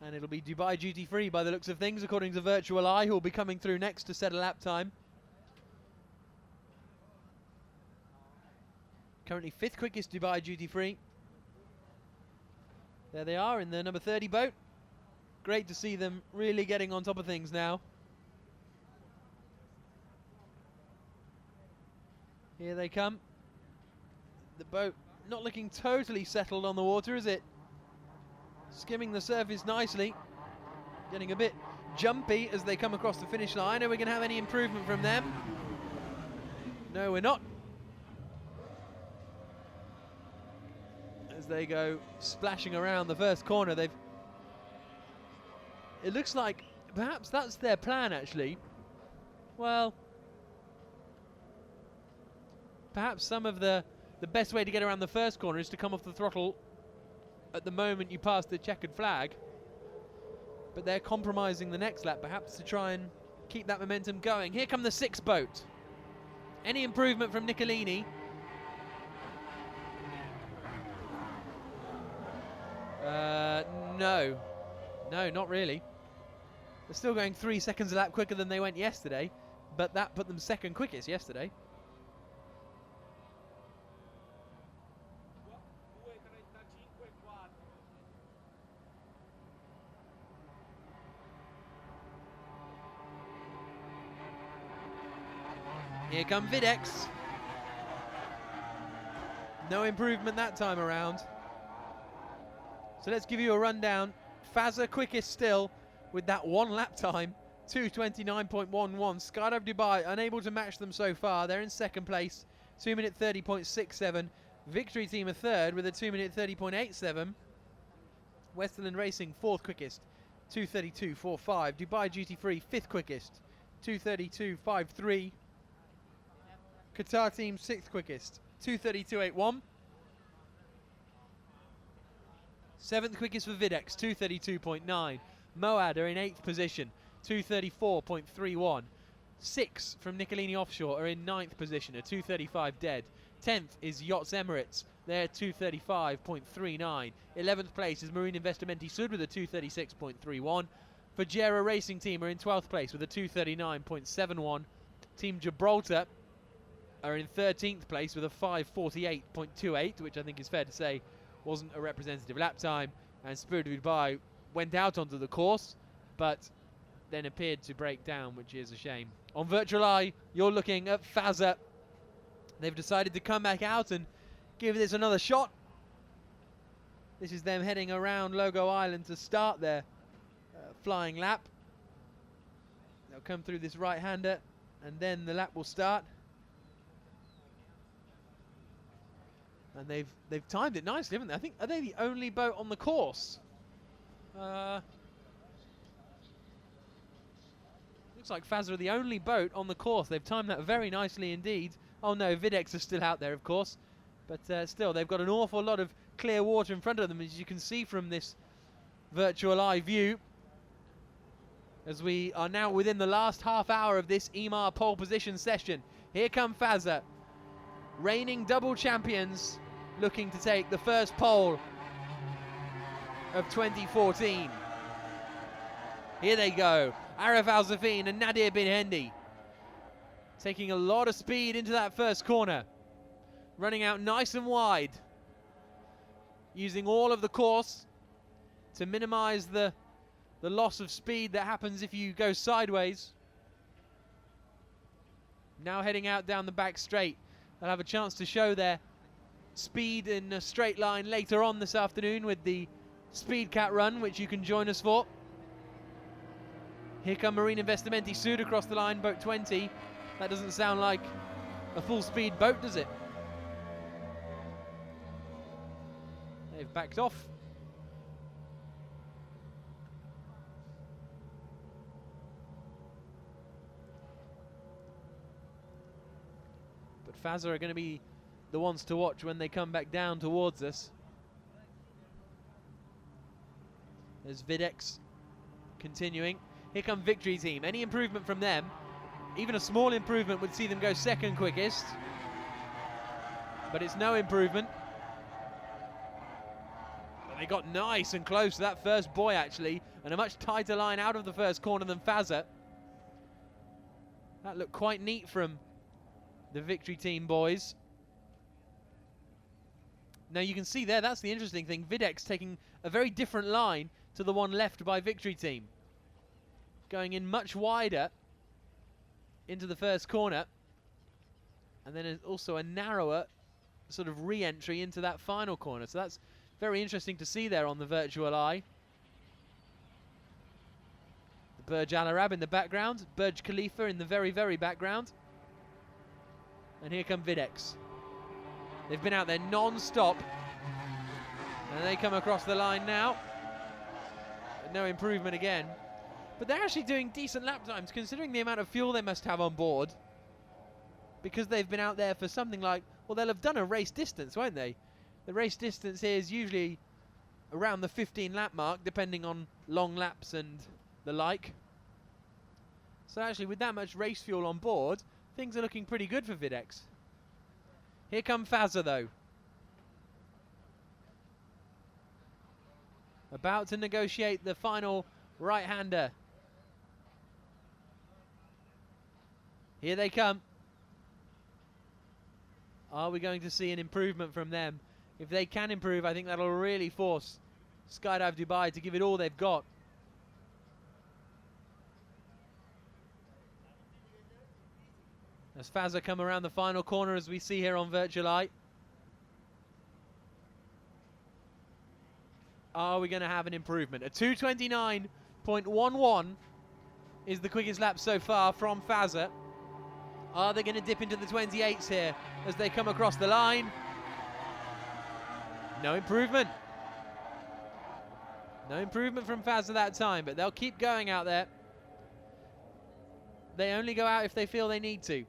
And it'll be Dubai Duty Free by the looks of things, according to Virtual Eye, who will be coming through next to set a lap time. Currently 5th quickest Dubai Duty Free. There they are in the number 30 boat. Great to see them really getting on top of things now. Here they come. The boat not looking totally settled on the water, is it? Skimming the surface nicely. Getting a bit jumpy as they come across the finish line. Are we going to have any improvement from them? No, we're not. As they go splashing around the first corner, it looks like perhaps that's their plan, actually. Well, perhaps some of the best way to get around the first corner is to come off the throttle at the moment you pass the checkered flag. but they're compromising the next lap perhaps to try and keep that momentum going. Here come the 6th boat. Any improvement from Niccolini? No. No, not really. They're still going 3 seconds a lap quicker than they went yesterday, but that put them 2nd quickest yesterday. Here come Videx. No improvement that time around. So let's give you a rundown. Faza quickest still with that 1 lap time, 2:29.11. Skydive Dubai unable to match them so far. They're in 2nd place, 2 minute 30.67. Victory Team a 3rd with a 2 minute 30.87. Westerland Racing 4th quickest, 2:32.45. Dubai Duty Free 5th quickest, 2:32.53. Qatar Team 6th quickest, 2:32.81. 7th quickest for Videx, 2:32.9. Moad are in 8th position, 2:34.31. 6 from Niccolini Offshore are in 9th position, a 2:35 dead. 10th is Yachts Emirates, they're 2:35.39. 11th place is Marine Investimenti Sud with a 2:36.31. Fajera Racing Team are in 12th place with a 2:39.71. Team Gibraltar are in 13th place with a 5:48.28, which I think is fair to say wasn't a representative lap time. And Spirit of Dubai went out onto the course, but then appeared to break down, which is a shame. On Virtual Eye, you're looking at Faza. They've decided to come back out and give this another shot. This is them heading around Logo Island to start their flying lap. They'll come through this right-hander, and then the lap will start. And they've timed it nicely, haven't they? I think, are they the only boat on the course? Looks like Faza are the only boat on the course. They've timed that very nicely indeed. Oh no, Videx are still out there, of course. But still, they've got an awful lot of clear water in front of them, as you can see from this Virtual Eye view. As we are now within the last half hour of this EMAR pole position session. Here come Faza, reigning double champions, looking to take the first pole of 2014. Here they go, Arif Al-Zafin and Nadir Bin Hendi, taking a lot of speed into that first corner, running out nice and wide, using all of the course to minimize the loss of speed that happens if you go sideways. Now heading out down the back straight. They'll have a chance to show their speed in a straight line later on this afternoon with the Speed Cat run, which you can join us for. Here come Marine Investimenti Sud across the line, boat 20. That doesn't sound like a full speed boat, does it? They've backed off. But Faza are going to be the ones to watch when they come back down towards us. There's Videx continuing. Here come Victory Team. Any improvement from them, even a small improvement, would see them go 2nd quickest. But it's no improvement. But they got nice and close to that first buoy, actually, and a much tighter line out of the first corner than Faza. That looked quite neat from the Victory Team boys. Now you can see there, that's the interesting thing, Videx taking a very different line to the one left by Victory Team. Going in much wider into the first corner, and then also a narrower sort of re-entry into that final corner. So that's very interesting to see there on the Virtual Eye. The Burj Al Arab in the background, Burj Khalifa in the very, very background. And here come Videx. They've been out there non-stop, and they come across the line now. But no improvement again. But they're actually doing decent lap times, considering the amount of fuel they must have on board, because they've been out there for something like, well, they'll have done a race distance, won't they? The race distance here is usually around the 15 lap mark, depending on long laps and the like. So actually, with that much race fuel on board, things are looking pretty good for Videx. Here come Faza though. About to negotiate the final right-hander. Here they come. Are we going to see an improvement from them? If they can improve, I think that'll really force Skydive Dubai to give it all they've got. As Faza come around the final corner, as we see here on Virtual Eye. Are we going to have an improvement? A 2:29.11 is the quickest lap so far from Faza. Are they going to dip into the 28s here as they come across the line? No improvement. No improvement from Faza that time, but they'll keep going out there. They only go out if they feel they need to.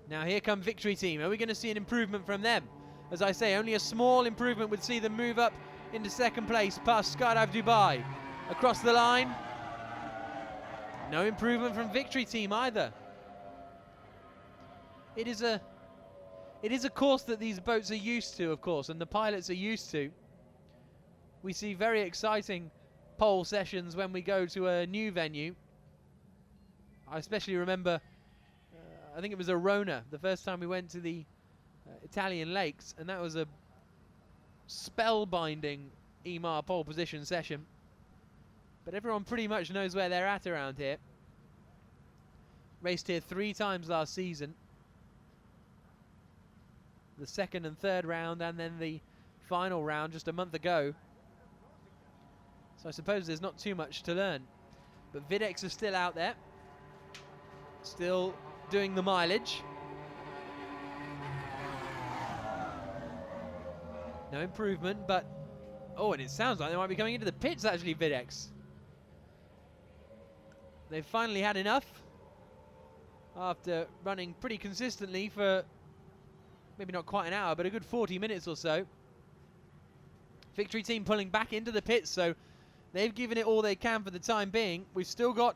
Now here come Victory Team. Are we going to see an improvement from them? As I say, only a small improvement would see them move up into second place past Skydive Dubai. Across the line. No improvement from Victory Team either. It is a course that these boats are used to, of course, and the pilots are used to. We see very exciting pole sessions when we go to a new venue. I especially remember, I think it was Arona, the first time we went to the Italian lakes, and that was a spellbinding EMAR pole position session. But everyone pretty much knows where they're at around here. Raced here 3 times last season. The second and third round, and then the final round just a month ago. So I suppose there's not too much to learn. But Videx are still out there. Still doing the mileage. No improvement, but... Oh, and it sounds like they might be coming into the pits, actually, Videx. They've finally had enough. After running pretty consistently for... maybe not quite an hour, but a good 40 minutes or so. Victory Team pulling back into the pits, so they've given it all they can for the time being. We've still got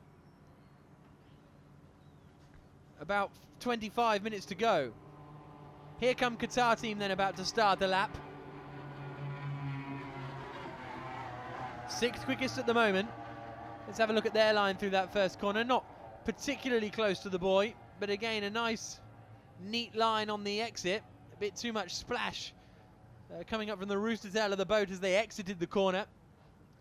about 25 minutes to go. Here come Qatar Team then, about to start the lap. 6th quickest at the moment. Let's have a look at their line through that first corner. Not particularly close to the buoy, but again a nice neat line on the exit. A bit too much splash coming up from the rooster tail of the boat as they exited the corner.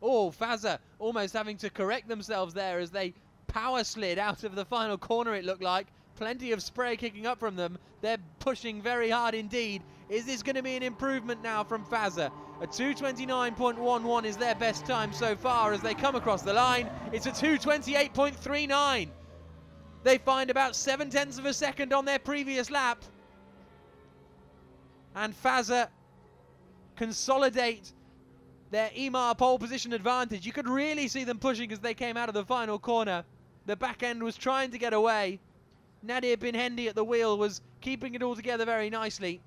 Oh, Faza almost having to correct themselves there as they power slid out of the final corner, it looked like. Plenty of spray kicking up from them. They're pushing very hard indeed. Is this going to be an improvement now from Faza? A 2:29.11 is their best time so far as they come across the line. It's a 2:28.39. They find about 0.7 of a second on their previous lap. And Faza consolidate their EMAR pole position advantage. You could really see them pushing as they came out of the final corner. The back end was trying to get away. Nadir bin Hendy at the wheel was keeping it all together very nicely.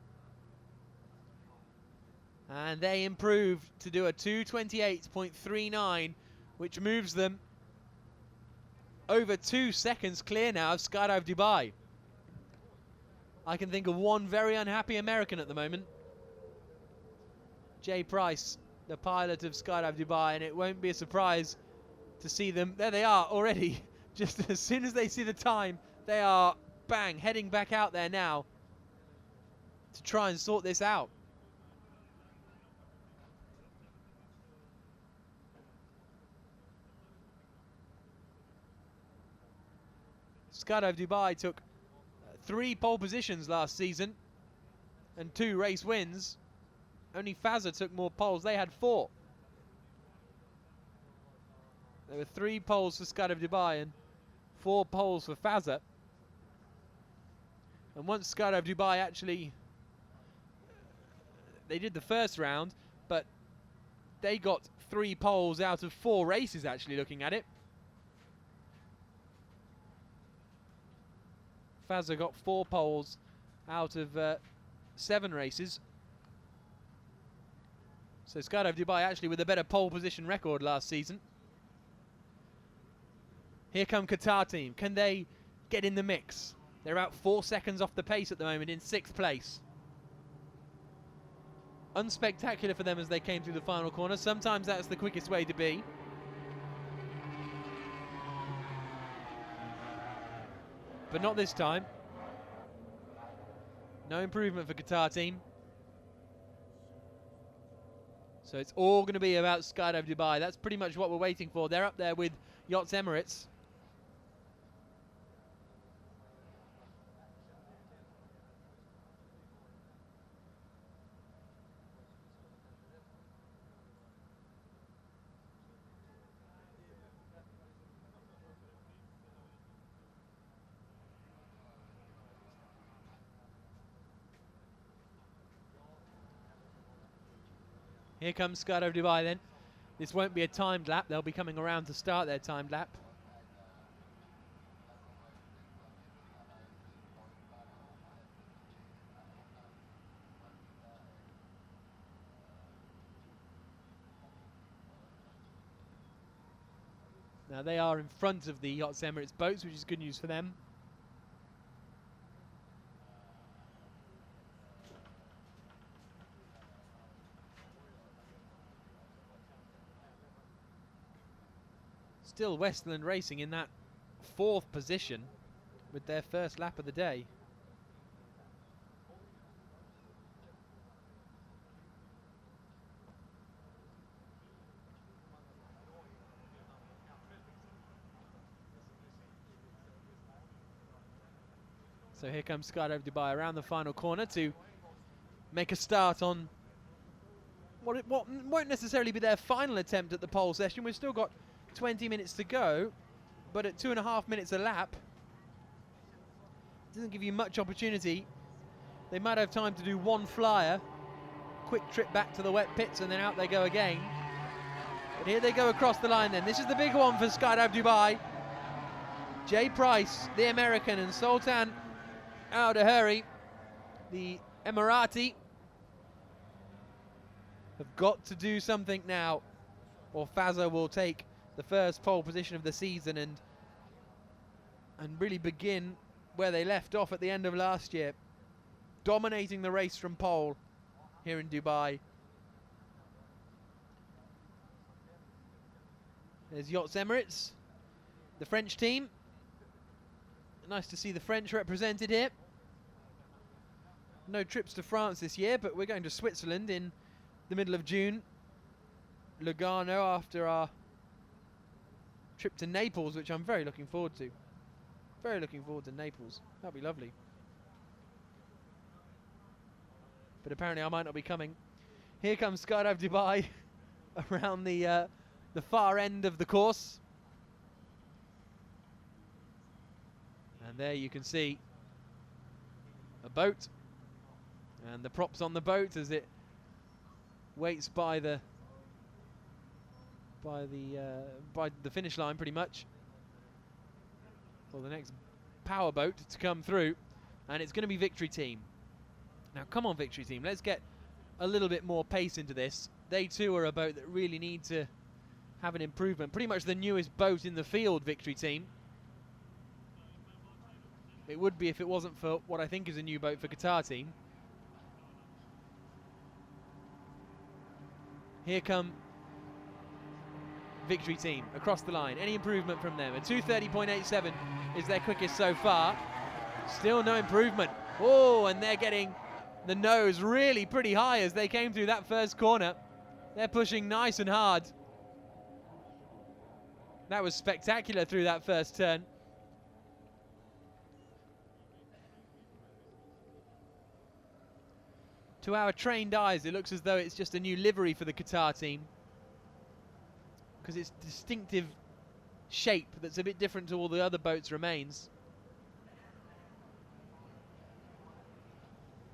And they improved to do a 2:28.39, which moves them over 2 seconds clear now of Skydive Dubai. I can think of one very unhappy American at the moment. Jay Price, the pilot of Skydive Dubai, and it won't be a surprise to see them. There they are already. Just as soon as they see the time, they are, bang, heading back out there now to try and sort this out. Skydive Dubai took 3 pole positions last season and 2 race wins. Only Faza took more poles. They had 4. There were 3 poles for Skydive Dubai and 4 poles for Faza. And once Skydive Dubai actually... they did the first round, but they got 3 poles out of 4 races, actually, looking at it. Faza got 4 poles out of 7 races. So Skydive Dubai actually with a better pole position record last season. Here come Qatar team. Can they get in the mix? They're out 4 seconds off the pace at the moment in 6th place. Unspectacular for them as they came through the final corner. Sometimes that's the quickest way to be. But not this time. No improvement for Qatar team. So it's all going to be about Skydive Dubai. That's pretty much what we're waiting for. They're up there with Yachts Emirates. Here comes Skydive Dubai then. This won't be a timed lap. They'll be coming around to start their timed lap. Now they are in front of the Yachts Emirates boats, which is good news for them. Still Westland Racing in that 4th position with their first lap of the day. So here comes Skydive Dubai around the final corner to make a start on what won't necessarily be their final attempt at the pole session. We've still got 20 minutes to go, but at 2.5 minutes a lap, doesn't give you much opportunity. They might have time to do 1 flyer, quick trip back to the wet pits, and then out they go again. But here they go across the line then. This is the big one for Skydive Dubai. Jay Price, the American, and Sultan Al Dahari, the Emirati, have got to do something now, or Faza will take the first pole position of the season and really begin where they left off at the end of last year, dominating the race from pole here in Dubai. There's Yachts Emirates, the French team. Nice to see the French represented here. No trips to France this year, but we're going to Switzerland in the middle of June. Lugano after our trip to Naples, which I'm very looking forward to. Very looking forward to Naples. That'll be lovely. But apparently I might not be coming. Here comes Skydive Dubai around the far end of the course. And there you can see a boat and the props on the boat as it waits by the finish line pretty much for the next power boat to come through, and it's going to be Victory Team. Now come on Victory Team, let's get a little bit more pace into this. They too are a boat that really need to have an improvement. Pretty much the newest boat in the field, Victory Team. It would be if it wasn't for what I think is a new boat for Qatar team. Here come Victory Team across the line. Any improvement from them? A 2:30.87 is their quickest so far. Still no improvement. Oh, and they're getting the nose really pretty high as they came through that first corner. They're pushing nice and hard. That was spectacular through that first turn. To our trained eyes, it looks as though it's just a new livery for the Qatar team, because its distinctive shape that's a bit different to all the other boats remains.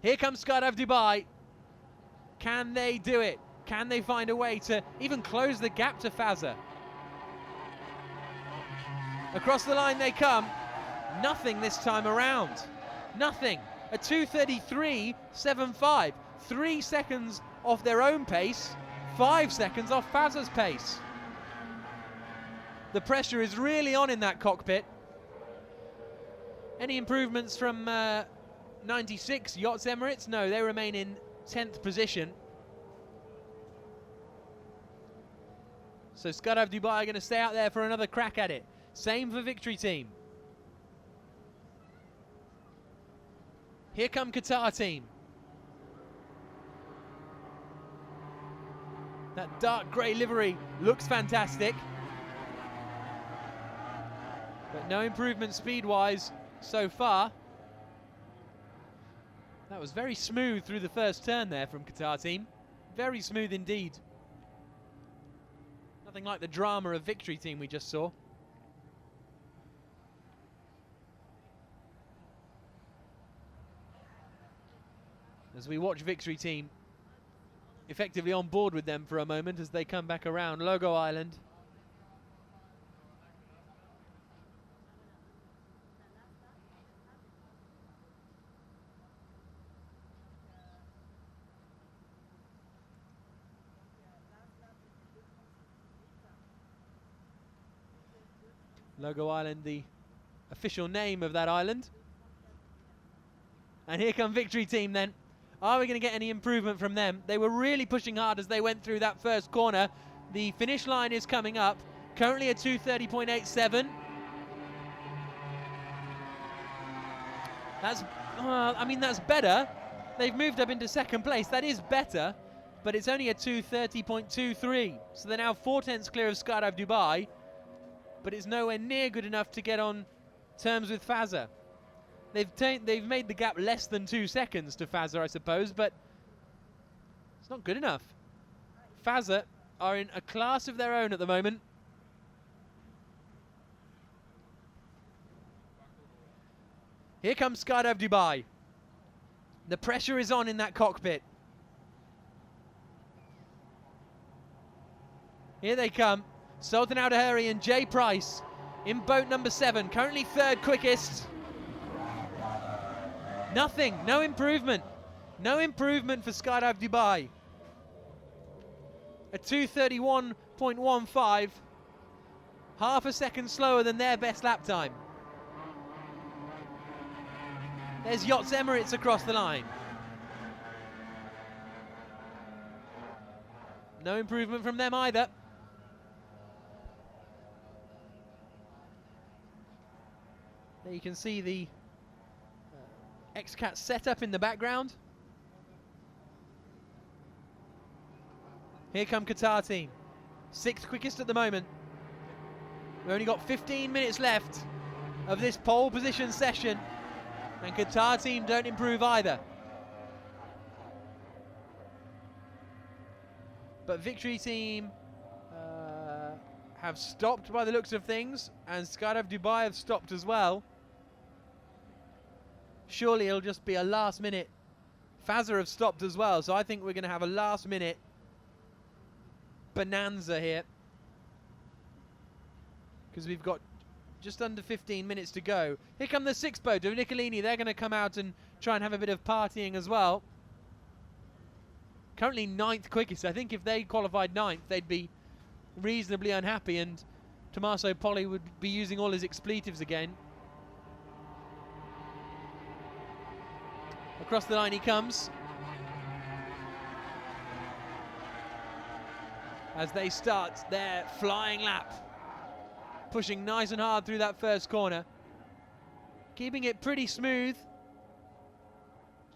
Here comes Skydive Dubai. Can they do it? Can they find a way to even close the gap to Faza? Across the line they come. Nothing this time around. Nothing. A 2:33.75. 3 seconds off their own pace, 5 seconds off Faza's pace. The pressure is really on in that cockpit. Any improvements from 96 Yachts Emirates? No, they remain in 10th position. So Skydive Dubai are going to stay out there for another crack at it. Same for Victory Team. Here come Qatar Team. That dark grey livery looks fantastic. But no improvement speed-wise so far. That was very smooth through the first turn there from Qatar Team. Very smooth indeed. Nothing like the drama of Victory Team we just saw. As we watch Victory Team effectively on board with them for a moment as they come back around Logo Island. Logo Island, the official name of that island. And here come Victory Team then. Are we going to get any improvement from them? They were really pushing hard as they went through that first corner. The finish line is coming up. Currently a 2:30.87. That's, I mean, that's better. They've moved up into second place. That is better, but it's only a 2:30.23. So they're now 4/10 clear of Skydive Dubai, but it's nowhere near good enough to get on terms with Faza. They've made the gap less than 2 seconds to Faza, I suppose, but it's not good enough. Faza are in a class of their own at the moment. Here comes Skydive Dubai. The pressure is on in that cockpit. Here they come. Sultan Al Daheri and Jay Price in boat number 7, currently 3rd quickest. Nothing, no improvement. No improvement for Skydive Dubai. A 2:31.15, half a second slower than their best lap time. There's Yachts Emirates across the line. No improvement from them either. There you can see the XCat setup in the background. Here come Qatar Team. 6th quickest at the moment. We've only got 15 minutes left of this pole position session, and Qatar Team don't improve either. But Victory Team have stopped by the looks of things, and Skydive Dubai have stopped as well. Surely it'll just be a last minute. Faza have stopped as well, so I think we're going to have a last minute bonanza here, because we've got just under 15 minutes to go. Here come the 6th boat of Nicolini. They're going to come out and try and have a bit of partying as well. Currently 9th quickest. I think if they qualified 9th, they'd be reasonably unhappy, and Tommaso Poli would be using all his expletives again. Across the line he comes, as they start their flying lap, pushing nice and hard through that first corner, keeping it pretty smooth.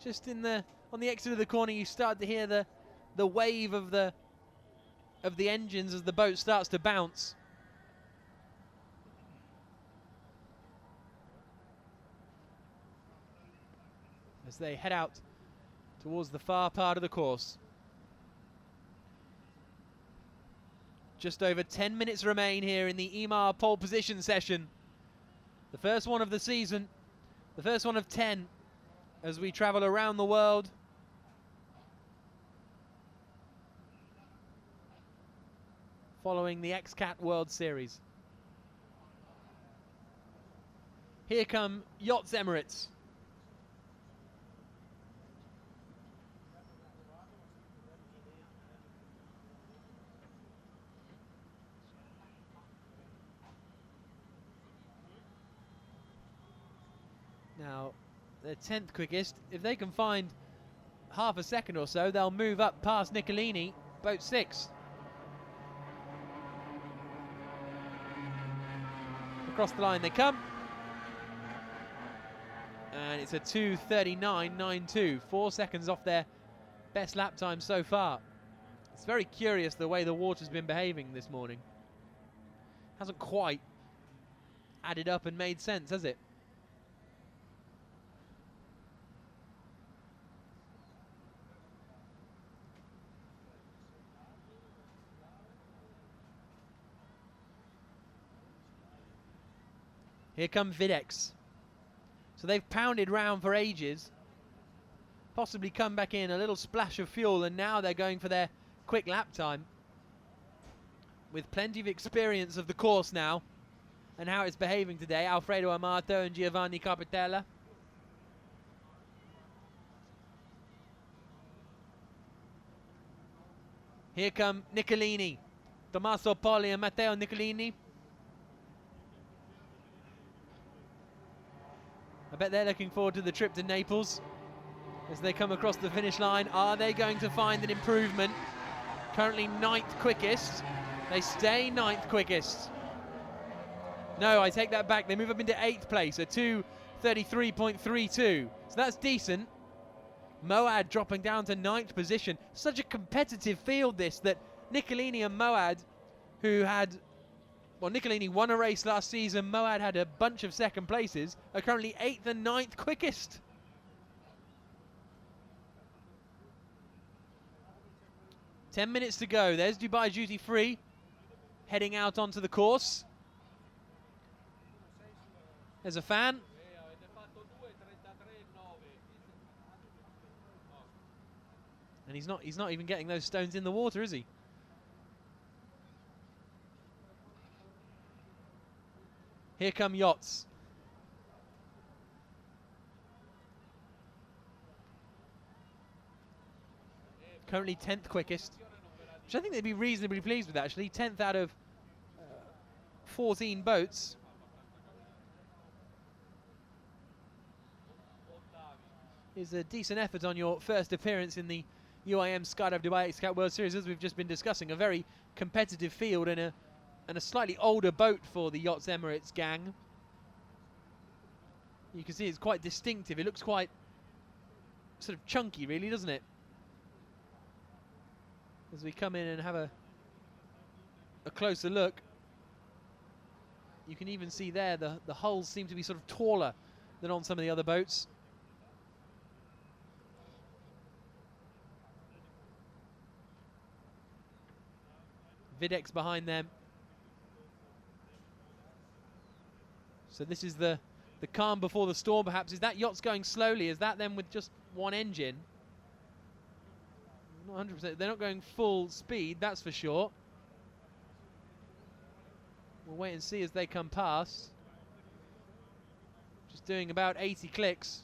Just on the exit of the corner, you start to hear the wave of the engines as the boat starts to bounce. As they head out towards the far part of the course. Just over 10 minutes remain here in the EMAR pole position session. The first one of the season, the first one of 10 as we travel around the world. Following the XCat World Series. Here come Yachts Emirates. Now, they're 10th quickest. If they can find half a second or so, they'll move up past Niccolini, boat 6. Across the line they come. And it's a 2:39.92, 4 seconds off their best lap time so far. It's very curious the way the water's been behaving this morning. Hasn't quite added up and made sense, has it? Here come Videx. So they've pounded round for ages, possibly come back in, a little splash of fuel, and now they're going for their quick lap time. With plenty of experience of the course now, and how it's behaving today, Alfredo Amato and Giovanni Carpitella. Here come Niccolini, Tommaso Poli and Matteo Niccolini. I bet they're looking forward to the trip to Naples as they come across the finish line. Are they going to find an improvement? Currently 9th quickest. They stay 9th quickest. No, I take that back. They move up into 8th place, a 2:33.32. So that's decent. Moad dropping down to 9th position. Such a competitive field this, that Niccolini and Moad, who had... Well, Niccolini won a race last season. Moad had a bunch of second places. Are currently 8th and 9th quickest. Ten minutes to go. There's Dubai Duty Free heading out onto the course. There's a fan. And he's not even getting those stones in the water, is he? Here come Yachts. Currently 10th quickest, which I think they'd be reasonably pleased with actually. 10th out of 14 boats. Is a decent effort on your first appearance in the UIM Skydive Dubai XCat World Series, as we've just been discussing. A very competitive field and a slightly older boat for the Yachts Emirates gang. You can see it's quite distinctive. It looks quite sort of chunky, really, doesn't it? As we come in and have a closer look, you can even see there the hulls seem to be sort of taller than on some of the other boats. Videx behind them. So this is the calm before the storm, perhaps. Is that Yachts going slowly? Is that them with just one engine? Not 100%. They're not going full speed, that's for sure. We'll wait and see as they come past. Just doing about 80 clicks,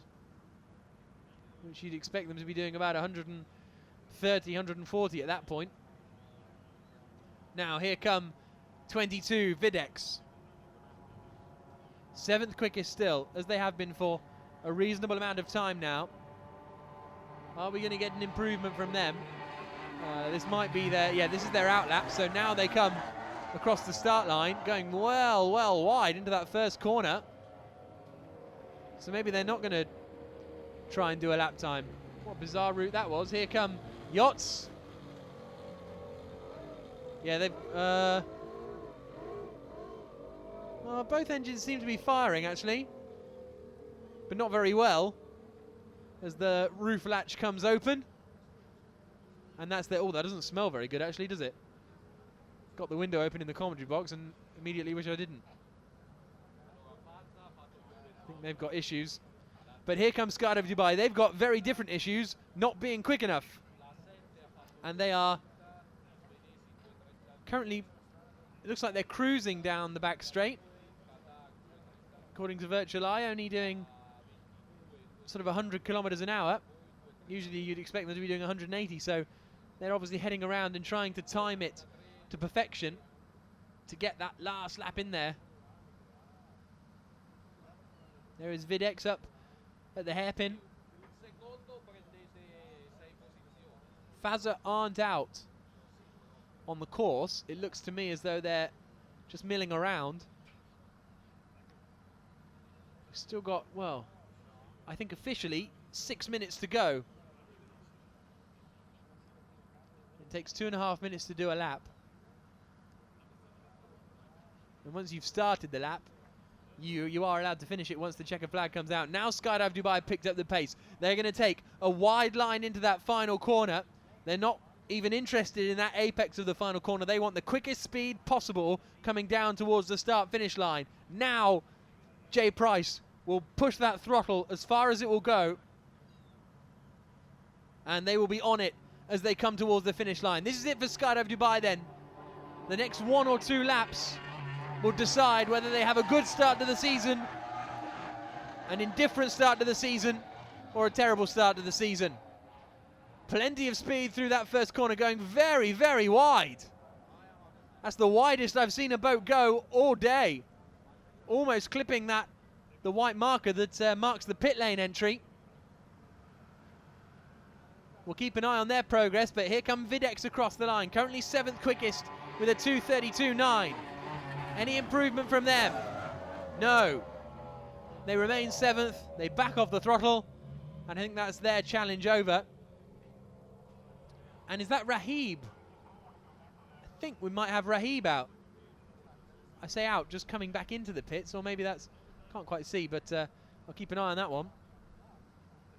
which you'd expect them to be doing about 130, 140 at that point. Now here come 22 Videx. 7th quickest still, as they have been for a reasonable amount of time now. Are we going to get an improvement from them? This might be their... Yeah, this is their outlap. So now they come across the start line, going well wide into that first corner. So maybe they're not going to try and do a lap time. What a bizarre route that was. Here come Yachts. Yeah, they've... well, both engines seem to be firing, actually. But not very well. As the roof latch comes open. And that's the... Oh, that doesn't smell very good, actually, does it? Got the window open in the commentary box and immediately wish I didn't. I think they've got issues. But here comes Skydive Dubai. They've got very different issues, not being quick enough. And they are currently... It looks like they're cruising down the back straight. according to Virtual Eye, only doing sort of 100 kilometers an hour. Usually you'd expect them to be doing 180, so they're obviously heading around and trying to time it to perfection to get that last lap in there. There is Videx up at the hairpin. Faza aren't out on the course. It looks to me as though they're just milling around. We've still got, well, I think officially 6 minutes to go. It takes 2.5 minutes to do a lap. And once you've started the lap, you are allowed to finish it once the checkered flag comes out. Now Skydive Dubai picked up the pace. They're going to take a wide line into that final corner. They're not even interested in that apex of the final corner. They want the quickest speed possible coming down towards the start-finish line. Now Jay Price will push that throttle as far as it will go, and they will be on it as they come towards the finish line. This is it for Skydive Dubai then. The next 1 or 2 laps will decide whether they have a good start to the season, an indifferent start to the season, or a terrible start to the season. Plenty of speed through that first corner, going very, very wide. That's the widest I've seen a boat go all day. Almost clipping the white marker that marks the pit lane entry. We'll keep an eye on their progress, but here come Videx across the line. Currently 7th quickest with a 2:32.9. Any improvement from them? No. They remain 7th. They back off the throttle, and I think that's their challenge over. And is that Rahib? I think we might have Rahib out. I say out, just coming back into the pits, or maybe that's, can't quite see, but I'll keep an eye on that one.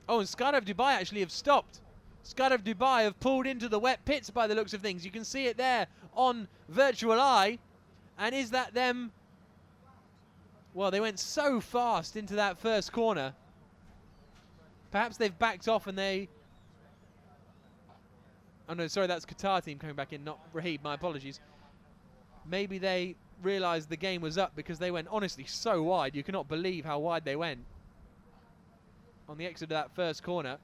Oh, and Skydive Dubai actually have stopped. Skydive Dubai have pulled into the wet pits by the looks of things. You can see it there on Virtual Eye. And is that them? Well, they went so fast into that first corner. Perhaps they've backed off and they... Oh no, sorry, that's Qatar team coming back in, not Rahib, my apologies. Maybe they realised the game was up because they went honestly so wide. You cannot believe how wide they went on the exit of that first corner.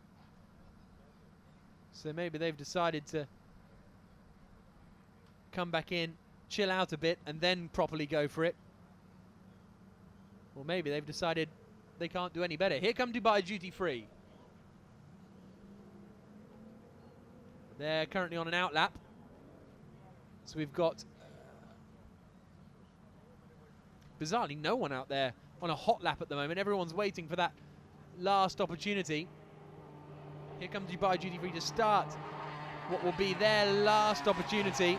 So maybe they've decided to come back in, chill out a bit, and then properly go for it. Or maybe they've decided they can't do any better. Here come Dubai Duty Free. They're currently on an out lap. So we've got, bizarrely, no one out there on a hot lap at the moment. Everyone's waiting for that last opportunity. Here comes Dubai Duty Free to start what will be their last opportunity.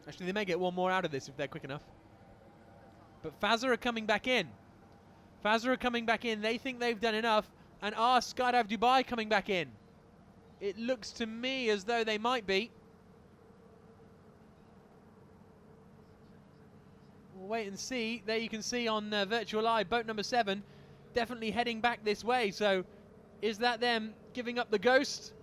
Actually, they may get one more out of this if they're quick enough. But Faza are coming back in. Faza are coming back in. They think they've done enough. And are Skydive Dubai coming back in? It looks to me as though they might be. We'll wait and see. There you can see on Virtual Eye, boat number 7 definitely heading back this way. So is that them giving up the ghost?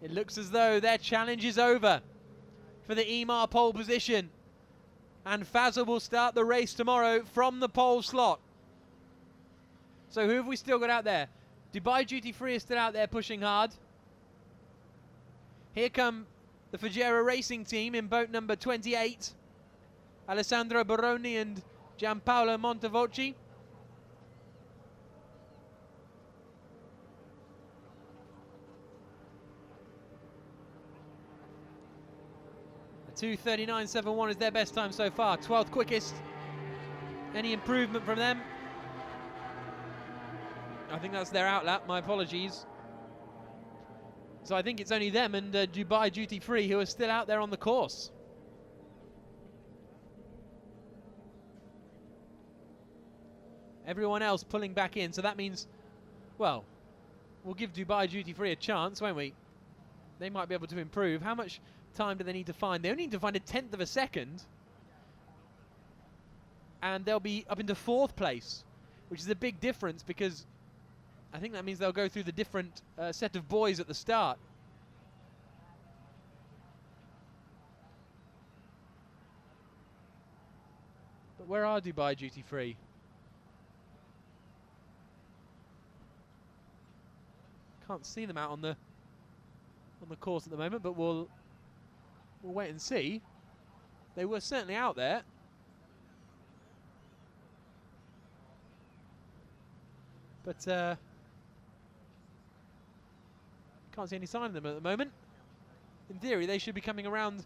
It looks as though their challenge is over for the EMAR pole position. And Faza will start the race tomorrow from the pole slot. So who have we still got out there? Dubai Duty Free is still out there pushing hard. Here come the Fugera Racing team in boat number 28. Alessandro Baroni and Gianpaolo Montavoci. A 2:39.71 is their best time so far. 12th quickest. Any improvement from them? I think that's their out lap, my apologies. So I think it's only them and Dubai Duty Free who are still out there on the course. Everyone else pulling back in, so that means, well, we'll give Dubai Duty Free a chance, won't we? They might be able to improve. How much time do they need to find? They only need to find a 1/10 of a second. And they'll be up into 4th place. which is a big difference because I think that means they'll go through the different set of boys at the start. But where are Dubai Duty Free? Can't see them out on the course at the moment, but we'll wait and see. They were certainly out there. But can't see any sign of them at the moment. In theory, they should be coming around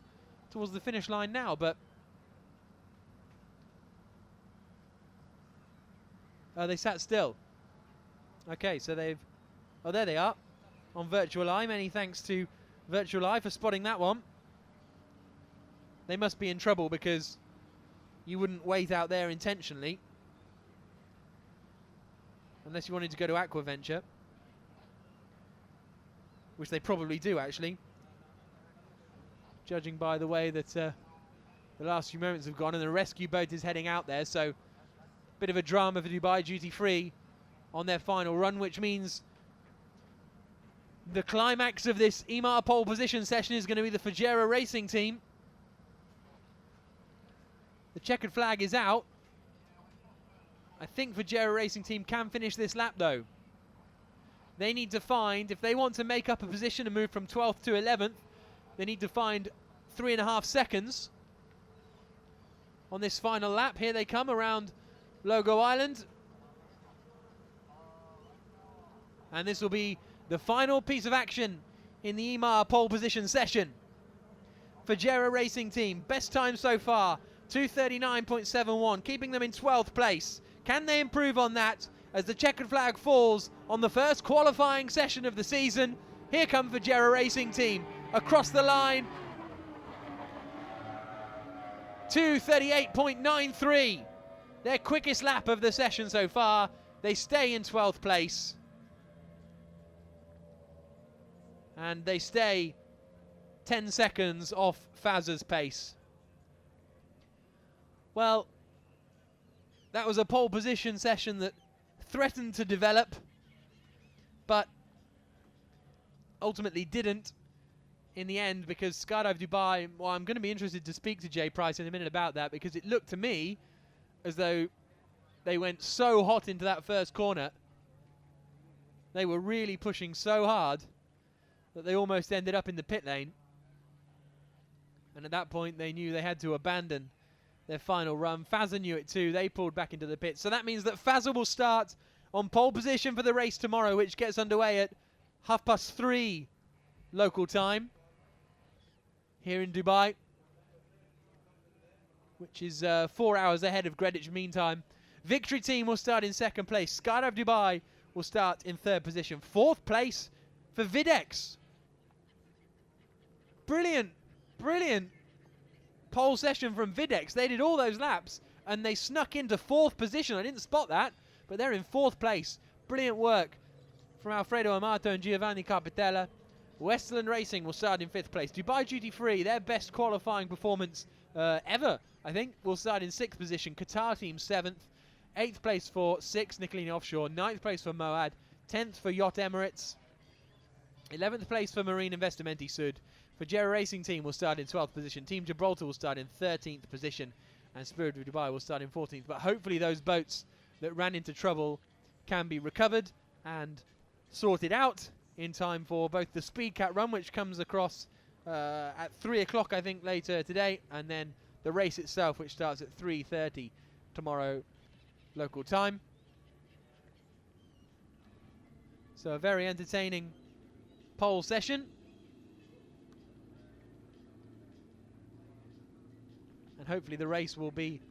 towards the finish line now, but they sat still. Okay, so they've... Oh, there they are on Virtual Eye. Many thanks to Virtual Eye for spotting that one. They must be in trouble because you wouldn't wait out there intentionally. Unless you wanted to go to Aquaventure. Which they probably do, actually. Judging by the way that the last few moments have gone and the rescue boat is heading out there. So, bit of a drama for Dubai Duty Free on their final run, which means the climax of this EMAR pole position session is going to be the Faza Racing team. The checkered flag is out. I think Faza Racing team can finish this lap though. They need to find, if they want to make up a position and move from 12th to 11th, they need to find 3.5 seconds on this final lap. Here they come around Logo Island. And this will be the final piece of action in the EMAR pole position session. Faza Racing team, best time so far, 2:39.71, keeping them in 12th place. Can they improve on that as the checkered flag falls on the first qualifying session of the season? Here come Faza Racing team across the line. 2:38.93, their quickest lap of the session so far. They stay in 12th place. And they stay 10 seconds off Faza's pace. Well, that was a pole position session that threatened to develop, but ultimately didn't in the end because Skydive Dubai, well, I'm going to be interested to speak to Jay Price in a minute about that because it looked to me as though they went so hot into that first corner. They were really pushing so hard that they almost ended up in the pit lane. And at that point, they knew they had to abandon their final run. Faza knew it too. They pulled back into the pit. So that means that Faza will start on pole position for the race tomorrow, which gets underway at 3:30 local time here in Dubai, which is 4 hours ahead of Greenwich Mean Time. Victory team will start in second place. Skydive Dubai will start in third position. Fourth place for Videx. Brilliant, brilliant pole session from Videx. They did all those laps and they snuck into fourth position. I didn't spot that, but they're in fourth place. Brilliant work from Alfredo Amato and Giovanni Carpitella. Westland Racing will start in fifth place. Dubai Duty Free, their best qualifying performance ever, I think, will start in sixth position. Qatar team seventh. Eighth place for Six, Nicolini Offshore. Ninth place for Moad. 10th for Yacht Emirates. 11th place for Marine Investimenti Sud. Faza Racing team will start in 12th position. Team Gibraltar will start in 13th position. And Spirit of Dubai will start in 14th. But hopefully those boats that ran into trouble can be recovered and sorted out in time for both the Speedcat run, which comes across at 3 o'clock, I think, later today, and then the race itself, which starts at 3:30 tomorrow local time. So a very entertaining pole session. And hopefully the race will be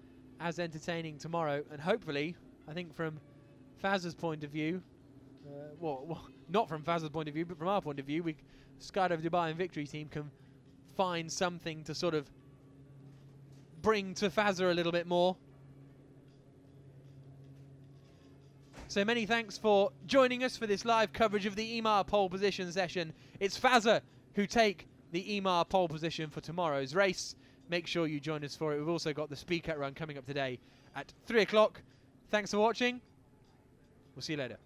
as entertaining tomorrow. And hopefully, I think from Faza's point of view, well, not from Faza's point of view, but from our point of view, Skydive Dubai and Victory team can find something to sort of bring to Faza a little bit more. So many thanks for joining us for this live coverage of the EMAR pole position session. It's Faza who take the EMAR pole position for tomorrow's race. Make sure you join us for it. We've also got the Speedcat run coming up today at 3 o'clock. Thanks for watching. We'll see you later.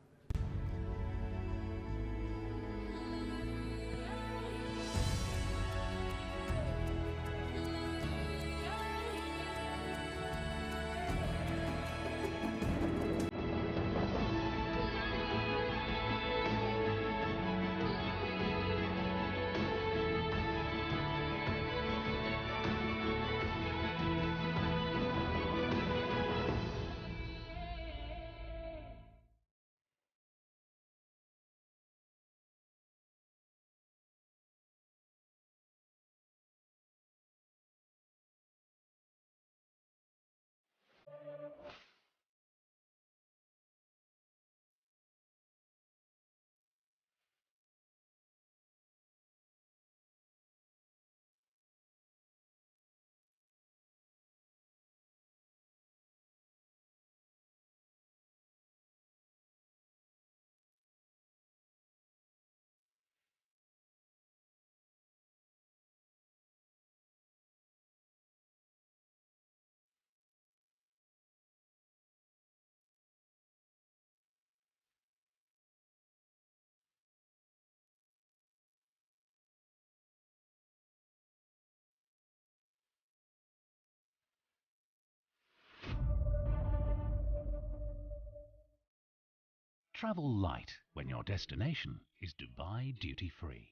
Travel light when your destination is Dubai duty free.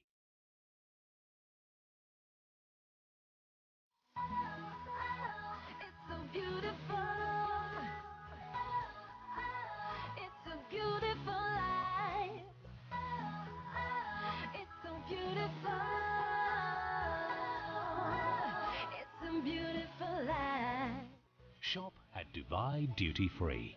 It's so beautiful. It's a beautiful life. It's so beautiful. It's a beautiful life. Shop at Dubai duty free.